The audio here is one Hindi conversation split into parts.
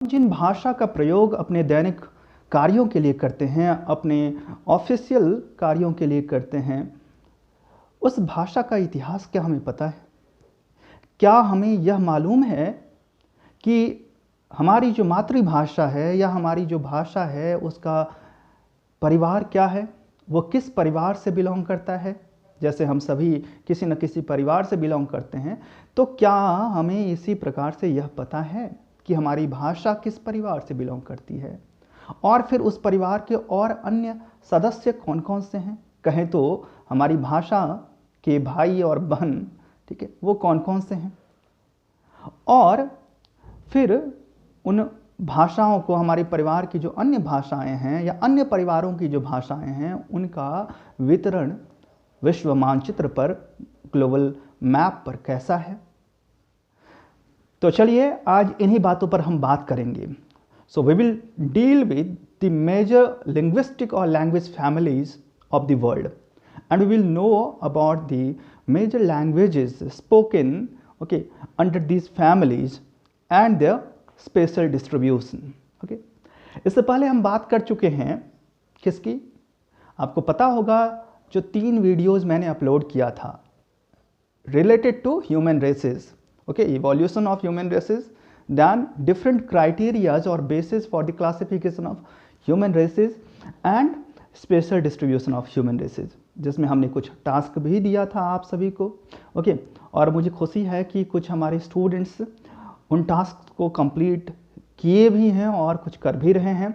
जिन भाषा का प्रयोग अपने दैनिक कार्यों के लिए करते हैं, अपने ऑफिशियल कार्यों के लिए करते हैं, उस भाषा का इतिहास क्या हमें पता है? क्या हमें यह मालूम है कि हमारी जो मातृभाषा है या हमारी जो भाषा है उसका परिवार क्या है, वो किस परिवार से बिलोंग करता है? जैसे हम सभी किसी न किसी परिवार से बिलोंग करते हैं, तो क्या हमें इसी प्रकार से यह पता है कि हमारी भाषा किस परिवार से बिलोंग करती है और फिर उस परिवार के और अन्य सदस्य कौन कौन से हैं? कहें तो हमारी भाषा के भाई और बहन, ठीक है, वो कौन कौन से हैं, और फिर उन भाषाओं को, हमारे परिवार की जो अन्य भाषाएं हैं या अन्य परिवारों की जो भाषाएं हैं, उनका वितरण विश्व मानचित्र पर, ग्लोबल मैप पर कैसा है। तो चलिए आज इन्हीं बातों पर हम बात करेंगे। So we will deal with the major linguistic और language families of the world and we will know about the major languages spoken, okay, under these families and their spatial distribution, okay। इससे पहले हम बात कर चुके हैं किसकी? आपको पता होगा जो 3 वीडियोस मैंने अपलोड किया था related to human races, okay, evolution of human races, then different criterias or basis for the classification of human races and spatial distribution of human races, जिसमें हमने कुछ टास्क भी दिया था आप सभी को, ओके। और मुझे खुशी है कि कुछ हमारे स्टूडेंट्स उन टास्क को कंप्लीट किए भी हैं और कुछ कर भी रहे हैं।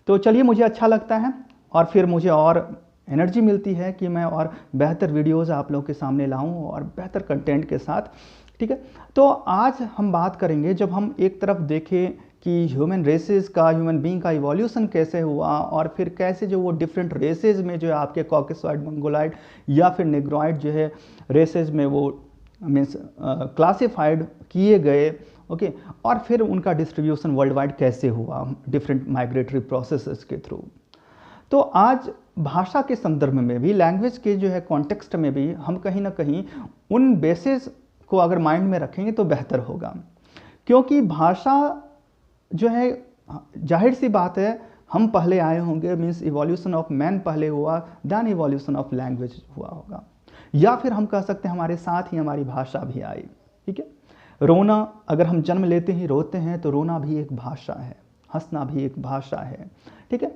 तो चलिए, मुझे अच्छा लगता है और फिर मुझे और एनर्जी मिलती है कि मैं और बेहतर वीडियोस आप लोगों के सामने लाऊं और बेहतर कंटेंट के साथ, ठीक है। तो आज हम बात करेंगे, जब हम एक तरफ देखें कि ह्यूमन रेसेस का, ह्यूमन बीइंग का इवोल्यूशन कैसे हुआ और फिर कैसे जो वो डिफरेंट रेसेस में जो है आपके कॉकेसॉइड, मंगोलाइड या फिर नेग्रोइड जो है रेसेस में वो मीन्स क्लासिफाइड किए गए, ओके, और फिर उनका डिस्ट्रीब्यूशन वर्ल्ड वाइड कैसे हुआ डिफरेंट माइग्रेटरी प्रोसेसेस के थ्रू। तो आज भाषा के संदर्भ में भी, लैंग्वेज के जो है कॉन्टेक्स्ट में भी हम कहीं ना कहीं उन बेसिस को अगर माइंड में रखेंगे तो बेहतर होगा, क्योंकि भाषा जो है, जाहिर सी बात है, हम पहले आए होंगे, मीन्स इवोल्यूशन ऑफ मैन पहले हुआ, देन इवोल्यूशन ऑफ लैंग्वेज हुआ होगा, या फिर हम कह सकते हैं हमारे साथ ही हमारी भाषा भी आई, ठीक है। रोना, अगर हम जन्म लेते ही रोते हैं तो रोना भी एक भाषा है, हंसना भी एक भाषा है, ठीक है।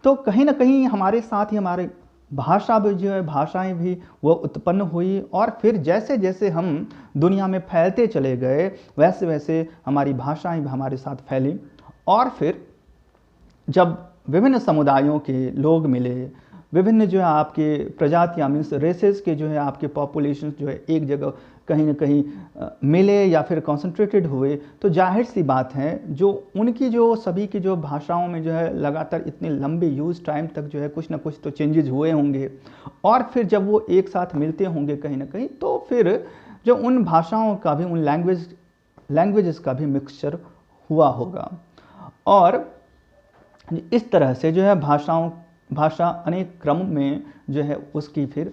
तो कहीं ना कहीं हमारे साथ ही हमारे भाषा भी जो है, भाषाएं भी वो उत्पन्न हुई, और फिर जैसे जैसे हम दुनिया में फैलते चले गए वैसे वैसे हमारी भाषाएं भी हमारे साथ फैली, और फिर जब विभिन्न समुदायों के लोग मिले, विभिन्न जो है आपके प्रजातियाँ, मीन्स रेसेस के जो है आपके पॉपुलेशन जो है एक जगह कहीं ना कहीं मिले या फिर कॉन्सेंट्रेटेड हुए, तो जाहिर सी बात है जो उनकी जो सभी की जो भाषाओं में जो है लगातार इतने लंबे यूज टाइम तक जो है कुछ ना कुछ तो चेंजेस हुए होंगे, और फिर जब वो एक साथ मिलते होंगे कहीं ना कहीं, तो फिर जो उन भाषाओं का भी, उन लैंग्वेजेस का भी मिक्सचर हुआ होगा, और इस तरह से जो है भाषा अनेक क्रम में जो है उसकी फिर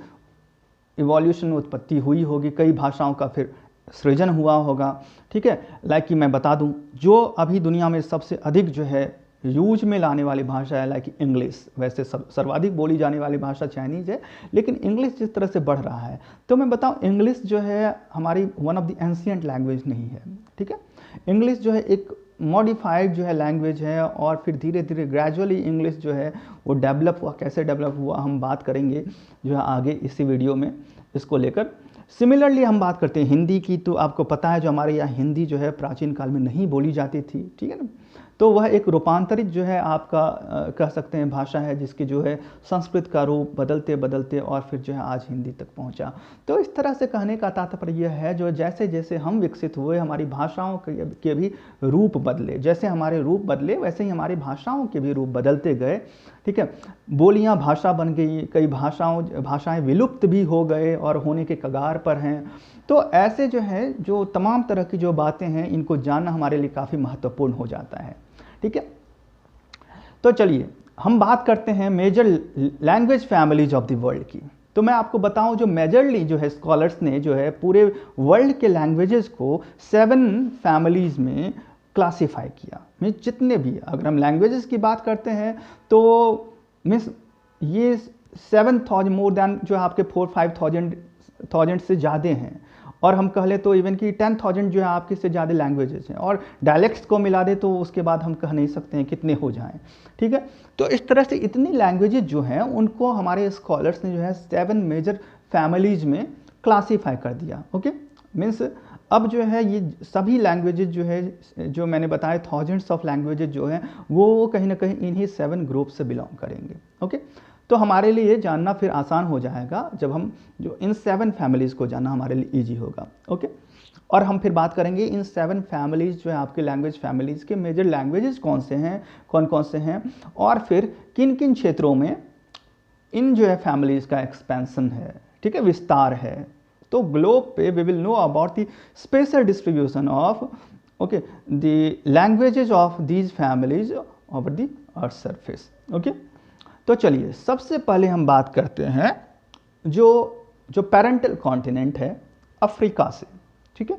इवोल्यूशन, उत्पत्ति हुई होगी, कई भाषाओं का फिर सृजन हुआ होगा, ठीक है। लाइक कि मैं बता दूं, जो अभी दुनिया में सबसे अधिक जो है यूज में लाने वाली भाषा है लाइक इंग्लिश। वैसे सर्वाधिक बोली जाने वाली भाषा चाइनीज़ है, लेकिन इंग्लिश जिस तरह से बढ़ रहा है, तो मैं बताऊं, इंग्लिश जो है हमारी one of the ancient language नहीं है, ठीक है। इंग्लिश जो है एक मॉडिफाइड जो है लैंग्वेज है, और फिर धीरे धीरे ग्रेजुअली इंग्लिश जो है वो डेवलप हुआ। कैसे डेवलप हुआ हम बात करेंगे जो है आगे इसी वीडियो में इसको लेकर। सिमिलरली हम बात करते हैं हिंदी की, तो आपको पता है जो हमारे यहाँ हिंदी जो है प्राचीन काल में नहीं बोली जाती थी, ठीक है ना। तो वह एक रूपांतरित जो है आपका कह सकते हैं भाषा है, जिसकी जो है संस्कृत का रूप बदलते बदलते और फिर जो है आज हिंदी तक पहुंचा। तो इस तरह से कहने का तात्पर्य यह है, जो जैसे जैसे हम विकसित हुए, हमारी भाषाओं के भी रूप बदले, जैसे हमारे रूप बदले वैसे ही हमारी भाषाओं के भी रूप बदलते गए, ठीक है। बोलियाँ भाषा बन गई, कई भाषाएँ विलुप्त भी हो गए और होने के कगार पर हैं। तो ऐसे जो है, जो तमाम तरह की जो बातें हैं, इनको जानना हमारे लिए काफ़ी महत्वपूर्ण हो जाता है, ठीक है। तो चलिए हम बात करते हैं major language families of the world की। तो मैं आपको बताऊं, जो मेजरली जो है स्कॉलर्स ने जो है पूरे वर्ल्ड के लैंग्वेजेस को 7 फैमिलीज में क्लासीफाई किया। मीन्स जितने भी, अगर हम लैंग्वेजेस की बात करते हैं तो मीन्स ये 7,000 मोर देन जो आपके 4-5,000 से ज़्यादा हैं, और हम कह ले तो इवन कि 10,000 जो है आपके से ज़्यादा लैंग्वेजेस हैं, और डायलेक्ट्स को मिला दे तो उसके बाद हम कह नहीं सकते हैं कितने हो जाएं। ठीक है, तो इस तरह से इतनी लैंग्वेजेस जो हैं उनको हमारे स्कॉलर्स ने जो है 7 मेजर फैमिलीज में क्लासीफाई कर दिया। ओके, मीन्स अब जो है ये सभी लैंग्वेजेज जो है, जो मैंने बताया थाउजेंड्स ऑफ लैंग्वेजेज जो हैं वो कहीं ना कहीं इन्हीं 7 ग्रुप से बिलोंग करेंगे। ओके, तो हमारे लिए जानना फिर आसान हो जाएगा जब हम जो इन 7 फैमिलीज़ को जानना हमारे लिए ईजी होगा। ओके, और हम फिर बात करेंगे इन 7 फैमिलीज़ जो है आपके लैंग्वेज फैमिलीज़ के मेजर लैंग्वेजेस कौन से हैं, कौन कौन से हैं, और फिर किन किन क्षेत्रों में इन जो है फैमिलीज़ का एक्सपेंसन है, ठीक है, विस्तार है। तो ग्लोब पे we will know about the special distribution of okay the languages of these families over the earth surface. Okay, तो चलिए सबसे पहले हम बात करते हैं जो पेरेंटल कॉन्टिनेंट है अफ्रीका से। ठीक है,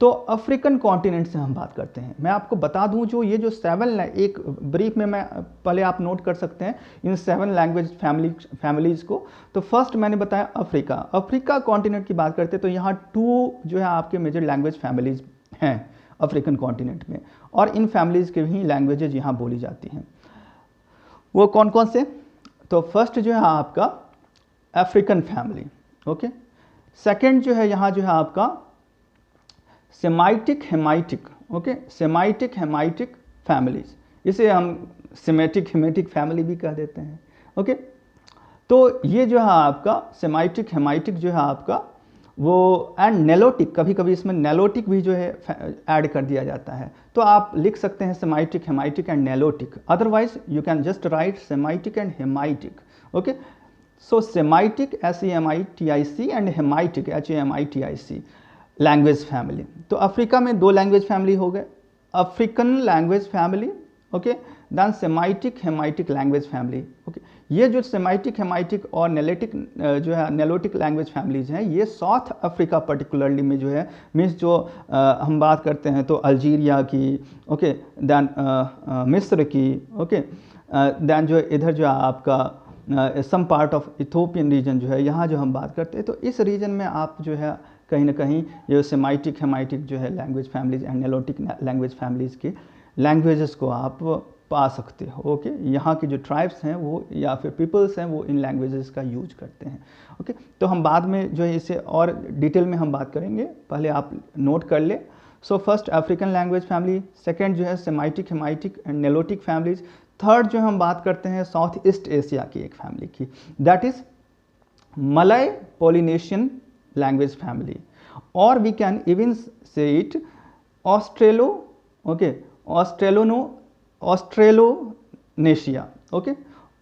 तो अफ्रीकन कॉन्टिनेंट से हम बात करते हैं। मैं आपको बता दूं जो ये जो 7 एक ब्रीफ में मैं पहले आप नोट कर सकते हैं इन 7 लैंग्वेज फैमिलीज़ को। तो फर्स्ट मैंने बताया अफ्रीका कॉन्टिनेंट की बात करते हैं तो यहाँ 2 जो है आपके मेजर लैंग्वेज फैमिलीज़ हैं अफ्रीकन कॉन्टिनेंट में, और इन फैमिलीज़ के भी लैंग्वेजेज यहाँ बोली जाती हैं। वो कौन कौन से? तो फर्स्ट जो है आपका अफ्रीकन फैमिली। ओके, सेकंड जो है यहाँ जो है आपका सेमाइटिक हेमाइटिक। ओके, सेमाइटिक हेमाइटिक फैमिलीज, इसे हम सेमेटिक हेमेटिक फैमिली भी कह देते हैं। ओके, तो ये जो है आपका सेमाइटिक हेमाइटिक जो है आपका वो, एंड नेलोटिक, कभी कभी इसमें नेलोटिक भी जो है ऐड कर दिया जाता है, तो आप लिख सकते हैं Semitic Hamitic and Nilotic, otherwise you can just write Semitic and Hamitic. Okay, so Semitic SEMITIC and Hamitic HAMITIC language family. तो अफ्रीका में 2 लैंग्वेज फैमिली हो गए, African language family, okay, then Semitic Hamitic language family. Okay, ये जो सेमाइटिक हेमाइटिक और नेलेटिक जो है नेलोटिक लैंग्वेज फैमिलीज हैं ये साउथ अफ्रीका पर्टिकुलरली में जो है, मीन्स जो हम बात करते हैं तो अल्जीरिया की, ओके, देन मिस्र की, ओके, देन जो इधर जो आपका some part of Ethiopian region जो है यहाँ जो हम बात करते हैं, तो इस रीजन में आप जो है कहीं ना कहीं ये सेमाइटिक हेमाइटिक जो है language families and Nilotic language families के लैंग्वेजेस को आप पा सकते हो। ओके, यहाँ की जो ट्राइब्स हैं वो या फिर पीपल्स हैं वो इन लैंग्वेजेस का यूज करते हैं। ओके, तो हम बाद में जो है इसे और डिटेल में हम बात करेंगे, पहले आप नोट कर ले। So first African language family, second जो है सेमाइटिक हेमाइटिक एंड नेलोटिक फैमिलीज, थर्ड जो हम बात करते हैं साउथ ईस्ट एशिया की एक फैमिली की, that is Malay Polynesian language family, और वी कैन इवन से इट ऑस्ट्रेलो, ओके, ऑस्ट्रेलोनेशिया। ओके,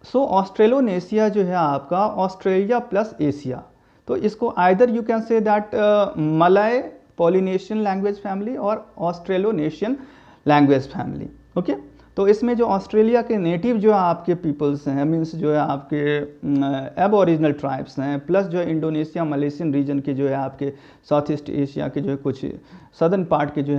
सो ऑस्ट्रेलोनेशिया जो है आपका ऑस्ट्रेलिया प्लस एशिया, तो इसको either you can say that Malay Polynesian language family और ऑस्ट्रेलोनेशियन लैंग्वेज फैमिली। ओके, तो इसमें जो ऑस्ट्रेलिया के नेटिव जो आपके पीपल्स हैं, मीन्स जो है आपके एबोरिजिनल ट्राइब्स हैं, प्लस जो है इंडोनेशिया मलेशियन रीजन के जो है आपके साउथ ईस्ट एशिया के जो है कुछ सदर्न पार्ट के जो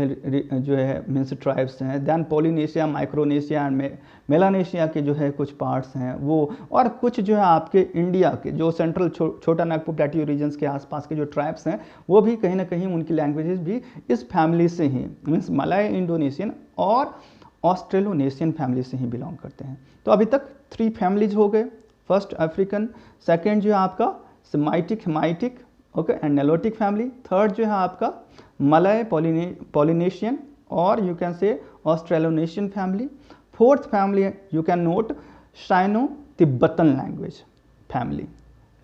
है मीन्स ट्राइब्स हैं, then Polynesia, Micronesia and Melanesia के जो है कुछ पार्ट्स हैं वो, और कुछ जो है आपके इंडिया के जो सेंट्रल छोटा नागपुर प्लेटियो रीजन्स के आसपास के जो ट्राइब्स हैं वो भी कहीं ना कहीं उनकी लैंग्वेजेस भी इस फैमिली से ही, मीन्स मलय इंडोनेशियन और ऑस्ट्रेलोनेशियन फैमिली से ही बिलोंग करते हैं। तो अभी तक 3 फैमिलीज हो गए, फर्स्ट अफ्रीकन, सेकेंड जो है आपका Semitic Hamitic, okay, and Nilotic family, third जो है आपका मलय पॉलिनेशियन और you can say Austronesian family, fourth family you can note Sino Tibetan language family,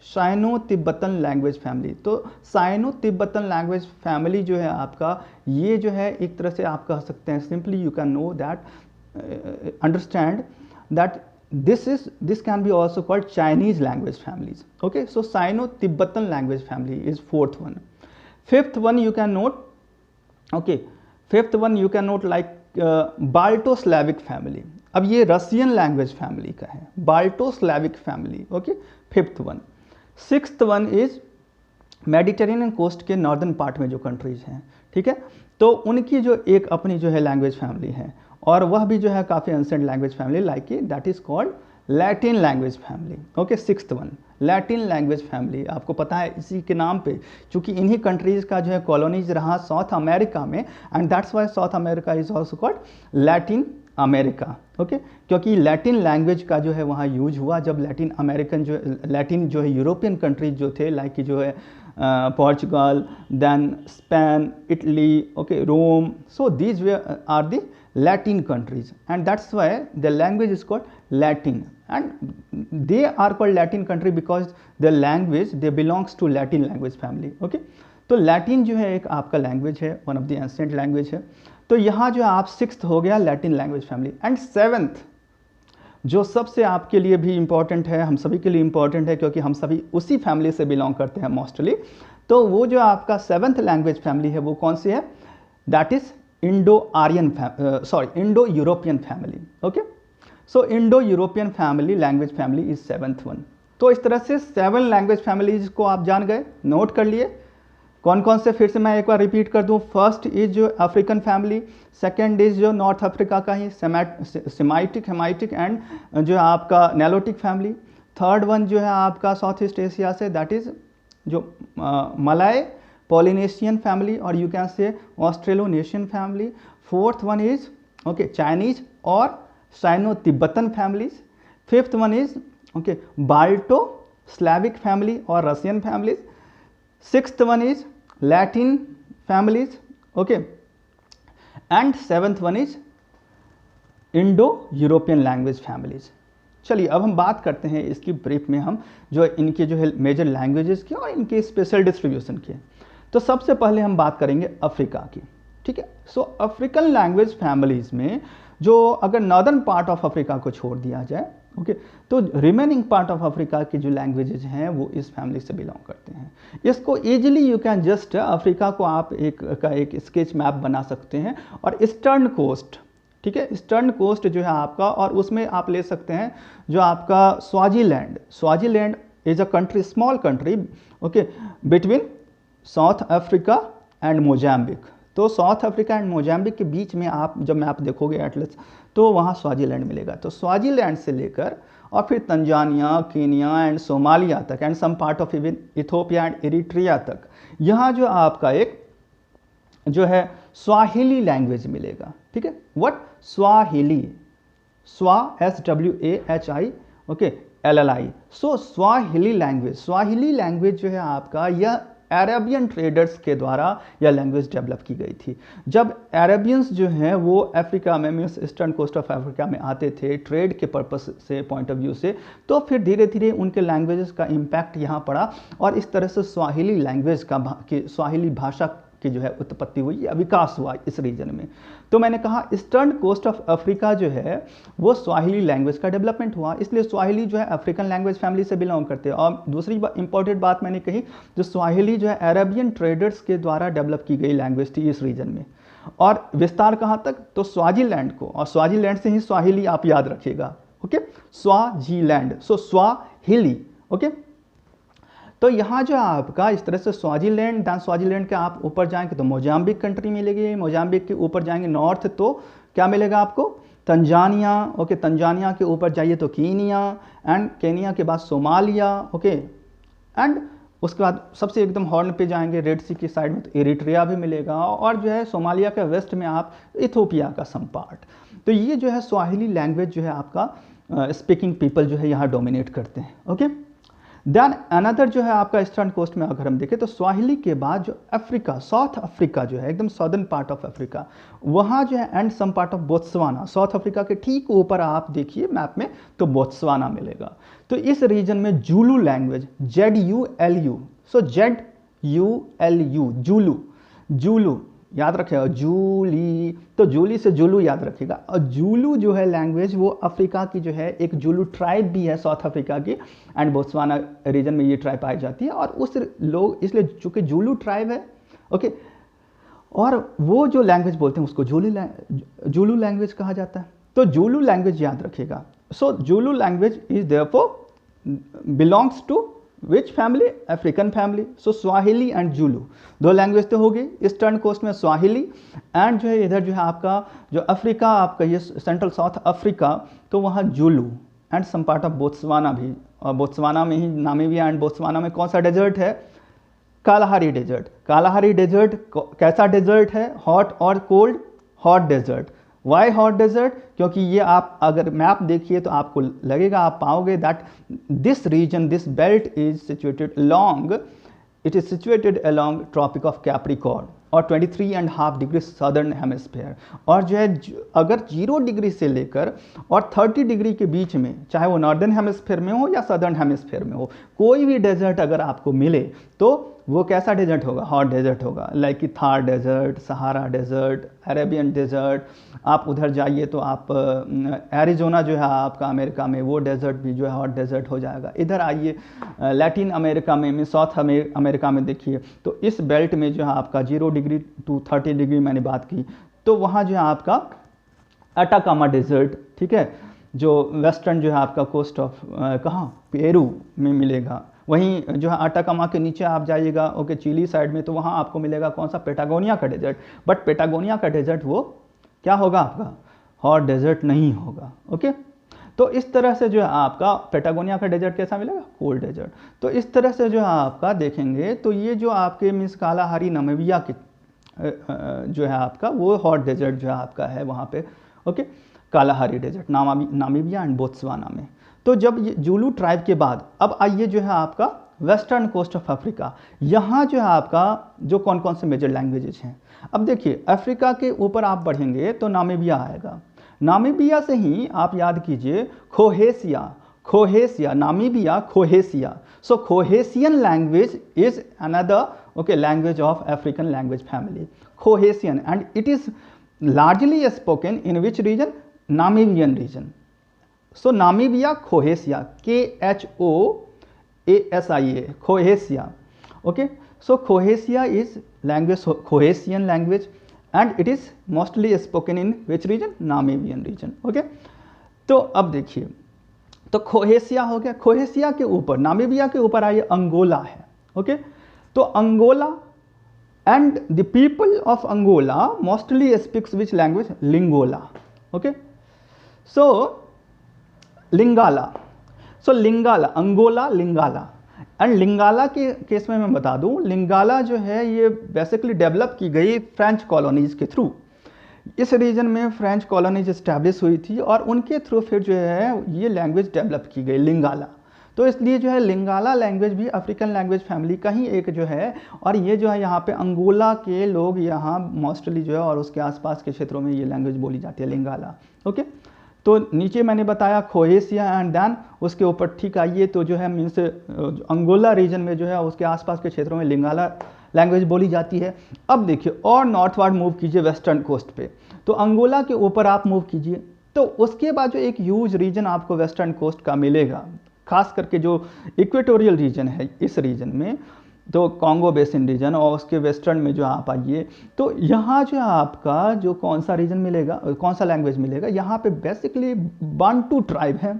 Sino Tibetan language family. तो साइनो तिब्बतन लैंग्वेज फैमिली जो है आपका, ये जो है एक तरह से आप कह सकते हैं simply you can know that understand that this can be also called Chinese language families. Okay, so Sino-Tibetan language family is fourth one. Fifth one you can note, okay, fifth one you can note like Balto-Slavic family. अब ये रसियन लैंग्वेज फैमिली का है, Balto Slavic family. Okay, fifth one. Sixth one is Mediterranean coast के नॉर्दर्न पार्ट में जो कंट्रीज हैं, ठीक है, तो उनकी जो एक अपनी जो है लैंग्वेज फैमिली है, और वह भी जो है काफ़ी ancient language family, like that is called Latin language family. Okay, sixth one Latin language family, आपको पता है इसी के नाम पे, क्योंकि इन्हीं कंट्रीज़ का जो है कॉलोनीज रहा साउथ अमेरिका में, and that's why south America is also called Latin America. Okay, क्योंकि लैटिन लैंग्वेज का जो है वहाँ यूज हुआ जब लैटिन अमेरिकन जो लैटिन जो है यूरोपियन कंट्रीज जो थे, लाइक जो है Portugal, then Spain, Italy, okay, Rome, so these are the Latin countries, and that's why the language is called Latin, and they are called Latin country because the language they belongs to Latin language family. Okay, तो Latin जो है एक आपका लैंग्वेज है, one of the ancient language है। तो यहाँ जो आप सिक्स्थ हो गया Latin language family, and seventh जो सबसे आपके लिए भी इम्पॉर्टेंट है, हम सभी के लिए इम्पॉर्टेंट है क्योंकि हम सभी उसी फैमिली से बिलोंग करते हैं मोस्टली, तो वो जो आपका सेवन्थ लैंग्वेज फैमिली है वो कौन सी है, that is Indo European family. Okay, so Indo European family language family is seventh one. तो इस तरह से 7 लैंग्वेज फैमिलीज को आप जान गए, नोट कर लिए कौन कौन से, फिर से मैं एक बार रिपीट कर दूं। फर्स्ट इज जो अफ्रीकन फैमिली, सेकंड इज जो नॉर्थ अफ्रीका का ही सेमाइटिक, हेमाइटिक एंड जो आपका नेलोटिक फैमिली। थर्ड वन जो है आपका साउथ ईस्ट एशिया से, दैट इज जो मलाय पॉलिनेशियन फैमिली, और you can say Austronesian family. Fourth one is okay Chinese और Sino Tibetan families. Fifth one is okay Balto Slavic family और Russian families. Sixth one is Latin families, okay, and seventh one is Indo European language families. चलिए अब हम बात करते हैं इसकी ब्रीफ में, हम जो इनके जो है मेजर लैंग्वेजेस की और इनके स्पेशल डिस्ट्रीब्यूशन की। तो सबसे पहले हम बात करेंगे अफ्रीका की, ठीक है। सो अफ्रीकन लैंग्वेज फैमिलीज में जो अगर नॉर्दर्न पार्ट ऑफ अफ्रीका को छोड़ दिया जाए, ओके, तो रिमेनिंग पार्ट ऑफ अफ्रीका की जो लैंग्वेजेज हैं वो इस फैमिली से बिलोंग करते हैं। इसको easily you can just Africa को आप एक स्केच मैप बना सकते हैं, और ईस्टर्न कोस्ट, ठीक है, ईस्टर्न कोस्ट जो है आपका, और उसमें आप ले सकते हैं जो आपका Swaziland. Swaziland is a country, small country, okay, between south Africa and Mozambique. तो साउथ अफ्रीका एंड मोजाम्बिक के बीच में आप जब मैप देखोगे एटलस, तो वहाँ स्वाजीलैंड मिलेगा। तो स्वाजीलैंड से लेकर और फिर तंजानिया, केनिया एंड सोमालिया तक, and some part of even Ethiopia and Eritrea तक, यहाँ जो आपका एक जो है स्वाहिली लैंग्वेज मिलेगा, ठीक है। What? Swahili, SWAHI, okay, LLI। So Swahili language, Swahili language जो है आपका यह अरेबियन ट्रेडर्स के द्वारा यह लैंग्वेज डेवलप की गई थी। जब अरेबियंस जो हैं वो अफ्रीका में, means eastern coast of Africa में आते थे ट्रेड के पर्पस से, पॉइंट ऑफ व्यू से, तो फिर धीरे धीरे उनके लैंग्वेजेस का इम्पैक्ट यहाँ पड़ा, और इस तरह से स्वाहिली लैंग्वेज का स्वाहिली भाषा की जो है उत्पत्ति हुई या विकास हुआ इस रीजन में। तो मैंने कहा ईस्टर्न कोस्ट ऑफ अफ्रीका जो है वो स्वाहिली लैंग्वेज का डेवलपमेंट हुआ, इसलिए स्वाहिली जो है अफ्रीकन लैंग्वेज फैमिली से बिलोंग करते हैं। और दूसरी इंपॉर्टेंट बात मैंने कही, जो स्वाहिली जो है अरेबियन ट्रेडर्स के द्वारा डेवलप की गई लैंग्वेज थी इस रीजन में, और विस्तार कहाँ तक, तो स्वाजीलैंड को, और स्वाजीलैंड से ही स्वाहिली आप याद रखिएगा, ओके, स्वाजीलैंड, सो स्वाहिली, ओके। तो यहाँ जो आपका इस तरह से स्वाजीलैंड, दैन स्वाजीलैंड के आप ऊपर जाएंगे तो मोजाम्बिक कंट्री मिलेगी, मोजाम्बिक के ऊपर जाएंगे नॉर्थ तो क्या मिलेगा आपको, तंजानिया, ओके, तंजानिया के ऊपर जाइए तो कीनिया, एंड केनिया के बाद सोमालिया, ओके, एंड उसके बाद सबसे एकदम हॉर्न पे जाएंगे रेड सी की साइड में तो इरिट्रिया भी मिलेगा, और जो है सोमालिया के वेस्ट में आप इथोपिया का सम पार्ट। तो ये जो है स्वाहिली लैंग्वेज जो है आपका स्पीकिंग पीपल जो है यहाँ डोमिनेट करते हैं, ओके। देन अनदर जो है आपका ईस्टर्न कोस्ट में अगर हम देखें तो स्वाहिली के बाद जो अफ्रीका, साउथ अफ्रीका जो है एकदम सदर्न पार्ट ऑफ अफ्रीका, वहाँ जो है and some part of Botswana, South Africa के ठीक ऊपर आप देखिए मैप में तो बोत्सवाना मिलेगा। तो इस रीजन में जूलू लैंग्वेज, ZULU, सो ZULU, जूलू, जूलू याद रखेगा, जूली, तो जूली से जूलू याद रखेगा। और जूलू जो है लैंग्वेज वो अफ्रीका की जो है एक जूलू ट्राइब भी है साउथ अफ्रीका की, एंड बोत्सवाना रीजन में ये ट्राइब पाई जाती है, और उस लोग इसलिए चूंकि जूलू ट्राइब है, ओके, और वो जो लैंग्वेज बोलते हैं उसको जूलू लैंग्वेज कहा जाता है। तो जूलू लैंग्वेज याद रखेगा। So Zulu language is therefore belongs to which family? African family. So Swahili and Zulu, दो लैंग्वेज तो होगी ईस्टर्न कोस्ट में, स्वाहिली एंड जो है इधर जो है आपका जो अफ्रीका, आपका ये सेंट्रल साउथ अफ्रीका, तो वहाँ Zulu and some part of Botswana भी। और बोत्सवाना में ही, नामीबिया एंड बोत्सवाना में कौन सा डेजर्ट है? Kalahari desert. कालाहारी डेजर्ट कैसा डेजर्ट है? हॉट और cold? Hot desert. Why hot desert? क्योंकि ये आप अगर मैप देखिए तो आपको लगेगा, आप पाओगे that this region, this belt is situated long, it is situated along tropic of Capricorn और 23.5 डिग्री सदर्न हेमिस्फीयर। और जो है अगर 0 डिग्री से लेकर और 30 डिग्री के बीच में, चाहे वो नॉर्दर्न हेमिस्फीयर में हो या सदर्न हेमिस्फीयर में हो, कोई भी डेजर्ट अगर आपको मिले तो वो कैसा डेजर्ट होगा? हॉट डेजर्ट होगा। लाइक कि Thar desert, Sahara desert, Arabian desert. आप उधर जाइए तो आप एरिजोना जो है आपका अमेरिका में, वो डेजर्ट भी जो है हॉट डेजर्ट हो जाएगा। इधर आइए लैटिन अमेरिका में साउथ अमेरिका में देखिए, तो इस बेल्ट में जो है आपका 0 डिग्री टू 30 डिग्री मैंने बात की, तो वहाँ जो है आपका अटाकामा डेजर्ट, ठीक है, जो वेस्टर्न जो है आपका कोस्ट ऑफ कहाँ, पेरू में मिलेगा। वहीं जो है अटाकामा के नीचे आप जाइएगा, ओके, चिली साइड में, तो वहाँ आपको मिलेगा कौन सा? पेटागोनिया का डेजर्ट। बट पेटागोनिया का डेजर्ट वो क्या होगा आपका? हॉट डेजर्ट नहीं होगा। ओके, तो इस तरह से जो है आपका पेटागोनिया का डेजर्ट कैसा मिलेगा? Cold desert. तो इस तरह से जो है आपका देखेंगे तो ये जो आपके मीन्स कालाहारी नामीबिया के जो है आपका वो हॉट डेजर्ट जो है आपका है वहाँ पे। Okay, Kalahari desert Namibia and Botswana में। तो जब ये जुलू ट्राइब के बाद अब आइए जो है आपका वेस्टर्न कोस्ट ऑफ अफ्रीका। यहाँ जो है आपका जो कौन कौन से मेजर लैंग्वेजेस हैं, अब देखिए अफ्रीका के ऊपर आप बढ़ेंगे तो नामीबिया आएगा। नामीबिया से ही आप याद कीजिए खोहेसिया, नामीबिया खोहेसिया। So Khoisan language is another okay language of African language family, Khoisan, and it is largely spoken in which region? Namibian region. So Namibia Khoesia, Khoasia, Khoesia. Okay, so Khoesia is language, Khoesian language, and it is mostly spoken in which region? Namibian region. Okay, तो अब देखिए, तो खोहेसिया हो गया। खोहेसिया के ऊपर, नामीबिया के ऊपर आइए अंगोला है। ओके, तो Angola and the people of Angola mostly speaks which language? Lingala. Okay, so Lingala, Angola Lingala, and Lingala के केस में मैं बता दूं, लिंगाला जो है ये बेसिकली डेवलप की गई फ्रेंच कॉलोनीज के थ्रू। इस रीजन में फ्रेंच कॉलोनीज इस्टेब्लिश हुई थी और उनके थ्रू फिर जो है ये लैंग्वेज डेवलप की गई लिंगाला। तो इसलिए जो है लिंगाला लैंग्वेज भी अफ्रीकन लैंग्वेज फैमिली का ही एक जो है, और ये जो है यहाँ पे अंगोला के लोग यहाँ मोस्टली जो है और उसके आसपास के क्षेत्रों में ये लैंग्वेज बोली जाती है लिंगाला। ओके, तो नीचे मैंने बताया खोहेसिया एंड देन उसके ऊपर ठीक आइए तो जो है मीन्स अंगोला रीजन में जो है उसके आसपास के क्षेत्रों में लिंगाला लैंग्वेज बोली जाती है। अब देखिए और नॉर्थवर्ड मूव कीजिए वेस्टर्न कोस्ट पे, तो अंगोला के ऊपर आप मूव कीजिए तो उसके बाद जो एक ह्यूज रीजन आपको वेस्टर्न कोस्ट का मिलेगा, खास करके जो इक्वेटोरियल रीजन है इस रीजन में, तो कॉन्गो बेसिन रीजन और उसके वेस्टर्न में जो आप आइए तो यहाँ जो आपका जो कौन सा रीजन मिलेगा, कौन सा लैंग्वेज मिलेगा, यहाँ पे बेसिकली बांटू ट्राइब है।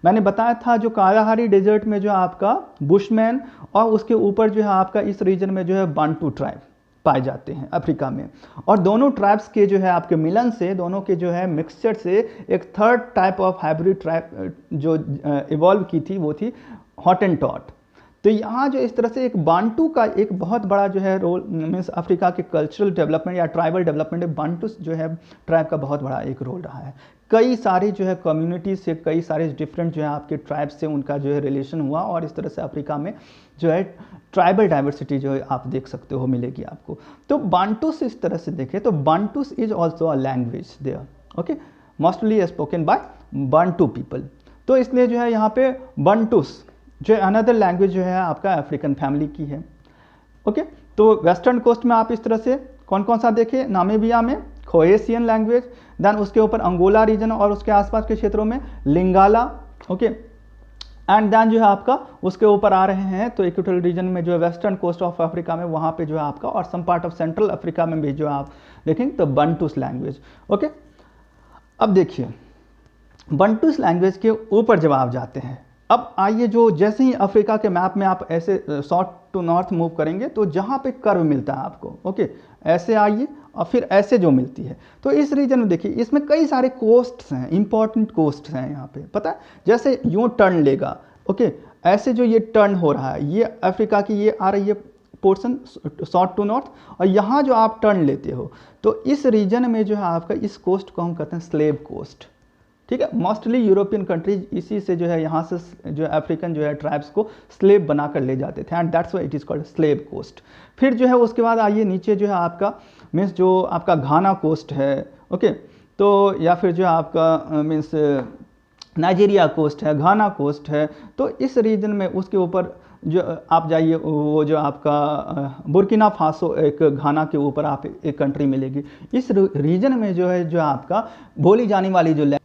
मैंने बताया था जो कालाहारी डेजर्ट में जो आपका बुशमैन और उसके ऊपर जो है आपका इस रीजन में जो है बांटू ट्राइब पाए जाते हैं अफ्रीका में, और दोनों ट्राइब्स के जो है आपके मिलन से, दोनों के जो है मिक्सचर से एक third type of hybrid tribe जो इवॉल्व की थी वो थी हॉटेंटॉट। तो यहाँ जो इस तरह से एक बांटू का एक बहुत बड़ा जो है रोल मीन्स अफ्रीका के कल्चरल डेवलपमेंट या ट्राइबल डेवलपमेंट में बांटू जो है ट्राइब का बहुत बड़ा एक रोल रहा है। कई सारे जो है कम्युनिटी से, कई सारे डिफरेंट जो है आपके ट्राइब्स से उनका जो है रिलेशन हुआ, और इस तरह से अफ्रीका में जो है ट्राइबल डाइवर्सिटी जो है आप देख सकते हो मिलेगी आपको। तो बांटूस इस तरह से देखें तो Bantus is also a language there, okay, mostly spoken by Bantu people. तो इसलिए जो है यहाँ पे बांटूस जो है अनदर लैंग्वेज जो है आपका अफ्रीकन फैमिली की है। ओके, तो वेस्टर्न कोस्ट में आप इस तरह से कौन कौन सा देखें, नामीबिया में खोएसियन लैंग्वेज, देन उसके ऊपर अंगोला रीजन और उसके आसपास के क्षेत्रों में लिंगाला, ओके, एंड देन जो है आपका उसके ऊपर आ रहे हैं तो इक्वेटोरियल रीजन में जो है वेस्टर्न कोस्ट ऑफ अफ्रीका में वहाँ पे जो है आपका, और some part of central Africa में भी जो आप देखेंगे तो बंटूस लैंग्वेज। ओके, अब देखिए बंटूस लैंग्वेज के ऊपर जब आप जाते हैं अब आइए, जो जैसे ही अफ्रीका के मैप में आप ऐसे साउथ टू नॉर्थ मूव करेंगे तो जहाँ पे कर्व मिलता है आपको, ओके, ऐसे आइए और फिर ऐसे जो मिलती है, तो इस रीजन में देखिए इसमें कई सारे कोस्ट्स हैं, इंपॉर्टेंट कोस्ट्स हैं यहाँ पे, पता है, जैसे यूँ टर्न लेगा, ओके, ऐसे जो ये टर्न हो रहा है, ये अफ्रीका की ये आ रही है पोर्शन साउथ टू नॉर्थ, और यहाँ जो आप टर्न लेते हो तो इस रीजन में जो है आपका इस कोस्ट को हम कहते हैं स्लेव कोस्ट, ठीक है। मोस्टली यूरोपियन कंट्रीज इसी से जो है यहाँ से जो अफ्रीकन जो है ट्राइब्स को स्लेव बनाकर ले जाते थे, and that's why it is called slave coast. फिर जो है उसके बाद आइए नीचे जो है आपका मीन्स जो आपका घाना कोस्ट है, ओके, तो या फिर जो आपका मीन्स नाइजीरिया कोस्ट है, घाना कोस्ट है, तो इस रीजन में उसके ऊपर जो आप जाइए वो जो आपका बुर्किना फासो, एक घाना के ऊपर आप एक कंट्री मिलेगी। इस रीजन में जो है जो आपका बोली जाने वाली जो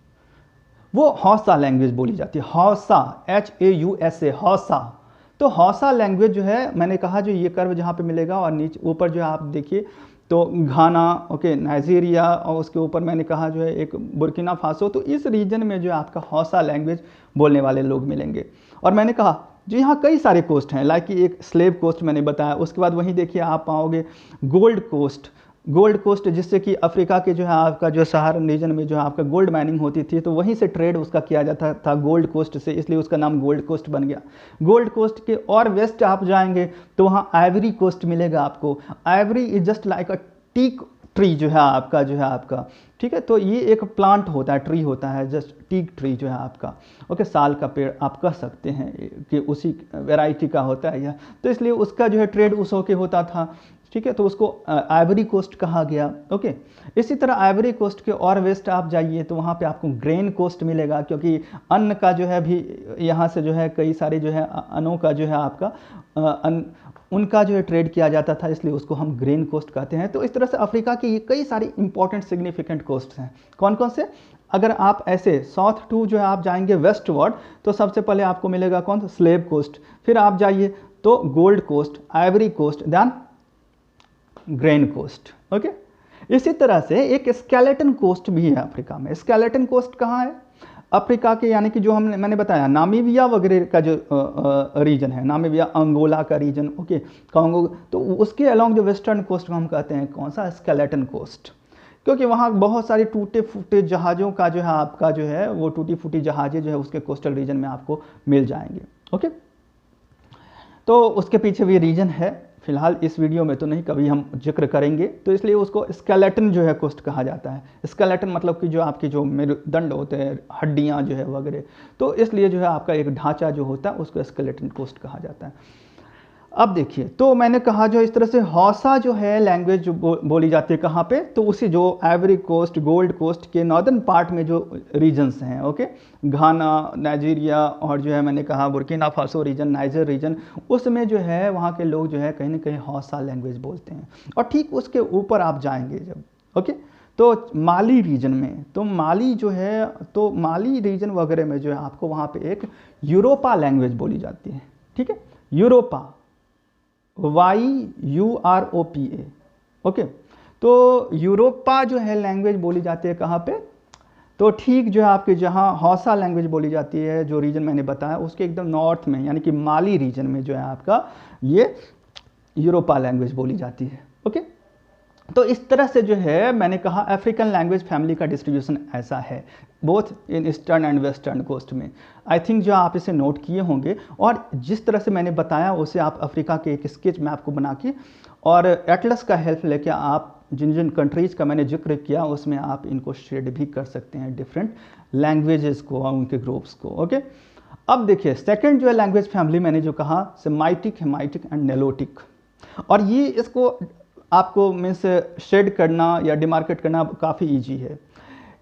वो हौसा लैंग्वेज बोली जाती है, हौसा, HAUSA, हौसा। तो हौसा लैंग्वेज जो है, मैंने कहा जो ये कर्व जहाँ पे मिलेगा और नीचे ऊपर जो आप देखिए तो घाना, ओके, नाइजीरिया, और उसके ऊपर मैंने कहा जो है एक बुर्किना फासो, तो इस रीजन में जो आपका हौसा लैंग्वेज बोलने वाले लोग मिलेंगे। और मैंने कहा जो यहाँ कई सारे कोस्ट हैं, लाइक एक स्लेव कोस्ट मैंने बताया, उसके बाद वहीं देखिए आप पाओगे गोल्ड कोस्ट, गोल्ड कोस्ट, जिससे कि अफ्रीका के जो है आपका जो सहारन रीजन में जो है आपका गोल्ड माइनिंग होती थी, तो वहीं से ट्रेड उसका किया जाता था गोल्ड कोस्ट से, इसलिए उसका नाम गोल्ड कोस्ट बन गया। गोल्ड कोस्ट के और वेस्ट आप जाएंगे तो वहाँ आइवरी कोस्ट मिलेगा आपको। Ivory is just like a teak tree जो है आपका, ठीक है, तो ये एक प्लांट होता है, ट्री होता है, जस्ट टीक ट्री जो है आपका, ओके, साल का पेड़ आप कह सकते हैं कि उसी वैरायटी का होता है यह, तो इसलिए उसका जो है ट्रेड उस होके होता था, ठीक है, तो उसको आइवरी कोस्ट कहा गया, ओके। इसी तरह आइवरी कोस्ट के और वेस्ट आप जाइए तो वहाँ पे आपको ग्रेन कोस्ट मिलेगा, क्योंकि अन्न का जो है भी यहाँ से जो है कई सारे जो है अन्नों का जो है आपका उनका जो है ट्रेड किया जाता था, इसलिए उसको हम ग्रेन कोस्ट कहते हैं। तो इस तरह से अफ्रीका की ये कई सारी इंपॉर्टेंट सिग्निफिकेंट कोस्ट हैं। कौन कौन से? अगर आप ऐसे साउथ टू जो है आप जाएंगे वेस्ट वर्ड, तो सबसे पहले आपको मिलेगा कौन सा? Slave coast. फिर आप जाइए तो gold coast, ivory coast, then grain coast, okay. इसी तरह से एक स्केलेटन कोस्ट भी है अफ्रीका में। स्केलेटन कोस्ट कहाँ है? अफ्रीका के, यानी कि जो मैंने बताया नामीबिया वगैरह का जो रीजन है, नामीबिया, अंगोला का रीजन, ओके, कांगो, तो उसके अलोंग जो वेस्टर्न कोस्ट को हम कहते हैं कौन सा? Skeleton coast. क्योंकि वहाँ बहुत सारी टूटे फूटे जहाज़ों का जो है आपका जो है वो टूटी फूटी जहाज़ें जो है उसके कोस्टल रीजन में आपको मिल जाएंगे, ओके। तो उसके पीछे भी रीजन है, फिलहाल इस वीडियो में तो नहीं, कभी हम जिक्र करेंगे, तो इसलिए उसको स्केलेटन जो है कोस्ट कहा जाता है। स्केलेटन मतलब कि जो आपकी जो मेरुदंड होते हैं, हड्डियाँ जो है वगैरह, तो इसलिए जो है आपका एक ढांचा जो होता है उसको स्केलेटन कोस्ट कहा जाता है। अब देखिए, तो मैंने कहा जो इस तरह से हौसा जो है लैंग्वेज जो बोली जाती है कहाँ पे? तो उसी जो आइवरी कोस्ट, गोल्ड कोस्ट के नॉर्दर्न पार्ट में जो रीजन्स हैं, ओके, घाना, नाइजीरिया और जो है मैंने कहा Burkina Faso region, Niger region, उसमें जो है वहाँ के लोग जो है कहीं ना कहीं हौसा लैंग्वेज बोलते हैं। और ठीक उसके ऊपर आप जाएंगे जब, ओके, तो माली रीजन में, तो माली जो है, तो माली रीजन वगैरह में जो है आपको वहाँ पे एक यूरोपा लैंग्वेज बोली जाती है, ठीक है, यूरोपा, YUROPA, ओके। तो यूरोपा जो है लैंग्वेज बोली जाती है कहाँ पे? तो ठीक जो है आपके जहाँ हौसा लैंग्वेज बोली जाती है, जो रीजन मैंने बताया उसके एकदम नॉर्थ में, यानी कि माली रीजन में जो है आपका ये यूरोपा लैंग्वेज बोली जाती है, ओके। तो इस तरह से जो है मैंने कहा अफ्रीकन लैंग्वेज फैमिली का डिस्ट्रीब्यूशन ऐसा है, both in eastern and western coast में। आई थिंक जो आप इसे नोट किए होंगे, और जिस तरह से मैंने बताया उसे आप अफ्रीका के एक स्केच मैप को बना के और एटलस का हेल्प लेके आप जिन जिन कंट्रीज़ का मैंने जिक्र किया उसमें आप इनको शेड भी कर सकते हैं, डिफरेंट लैंग्वेजेस को और उनके ग्रुप्स को, ओके। अब देखिए सेकेंड जो है लैंग्वेज फैमिली मैंने जो कहा, सेमाइटिक, हेमाइटिक एंड नेलोटिक, और ये इसको आपको मीन्स शेड करना या डिमार्केट करना काफ़ी इजी है।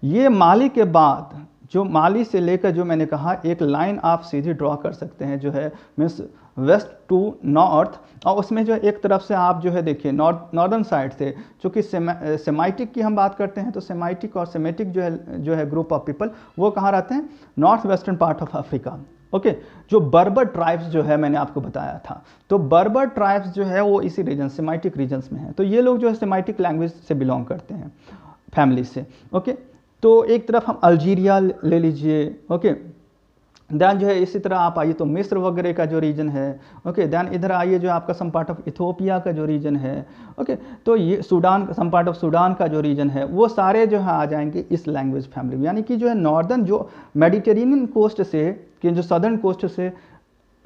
ये माली के बाद, जो माली से लेकर जो मैंने कहा एक लाइन आप सीधी ड्रॉ कर सकते हैं जो है मीन्स वेस्ट टू नॉर्थ, और उसमें जो एक तरफ से आप जो है देखिए नॉर्दर्न साइड से, चूँकि सेमाइटिक की हम बात करते हैं, तो सेमाइटिक और सेमेटिक जो है ग्रुप ऑफ पीपल वो कहाँ रहते हैं? North western part of Africa, okay. जो बर्बर ट्राइब्स जो है मैंने आपको बताया था, तो बर्बर ट्राइब्स जो है वो इसी रीजन, सेमाइटिक रीजन्स में है। तो ये लोग जो है सेमाइटिक लैंग्वेज से बिलोंग करते हैं, फैमिली से, ओके। तो एक तरफ हम अल्जीरिया ले लीजिए, ओके, देन जो है इसी तरह आप आइए तो मिस्र वगैरह का जो रीजन है, ओके। देन इधर आइए जो आपका सम पार्ट ऑफ इथोपिया का जो रीजन है, ओके। तो ये Sudan, some part of Sudan का जो रीजन है, वो सारे जो है आ जाएंगे इस लैंग्वेज फैमिली में। यानी कि जो है नॉर्दर्न जो मेडिटेरेनियन कोस्ट से कि जो सदर्न कोस्ट से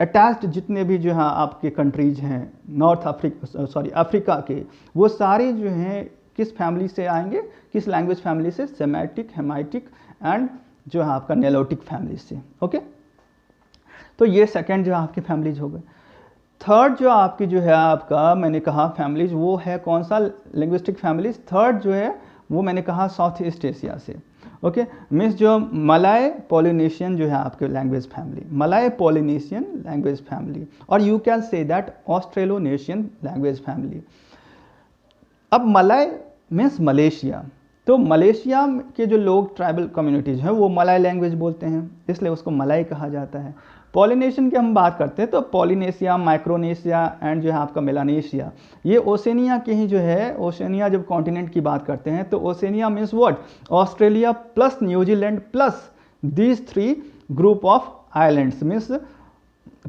अटैच्ड जितने भी जो है आपके कंट्रीज हैं नॉर्थ अफ्रीका के, वो सारे जो हैं किस फैमिली से आएंगे, किस लैंग्वेज फैमिली से, सेमेटिक, हेमाइटिक एंड जो है आपका नेलोटिक फैमिली से, ओके। तो ये सेकंड जो आपकी फैमिलीज हो गए। थर्ड जो आपकी जो है आपका मैंने कहा फैमिलीज, वो है कौन सा लिंग्विस्टिक फैमिलीज, थर्ड जो है वो मैंने कहा साउथ ईस्ट एशिया से, ओके। मीन्स जो मलाय पॉलिनेशियन जो है आपके language family, Malay Polynesian language family, और you can say that Austronesian language family. अब मलाय मीन्स मलेशिया, तो मलेशिया के जो लोग ट्राइबल कम्युनिटीज़ हैं वो मलाय लैंग्वेज बोलते हैं, इसलिए उसको मलाय कहा जाता है। पॉलिनेशियन की हम बात करते हैं तो पॉलिनेशिया, माइक्रोनेशिया एंड जो है आपका मेलानेशिया, ये ओशनिया के ही जो है, ओशनिया जब कॉन्टिनेंट की बात करते हैं तो Oceania means what, Australia plus New Zealand plus these 3 group of islands means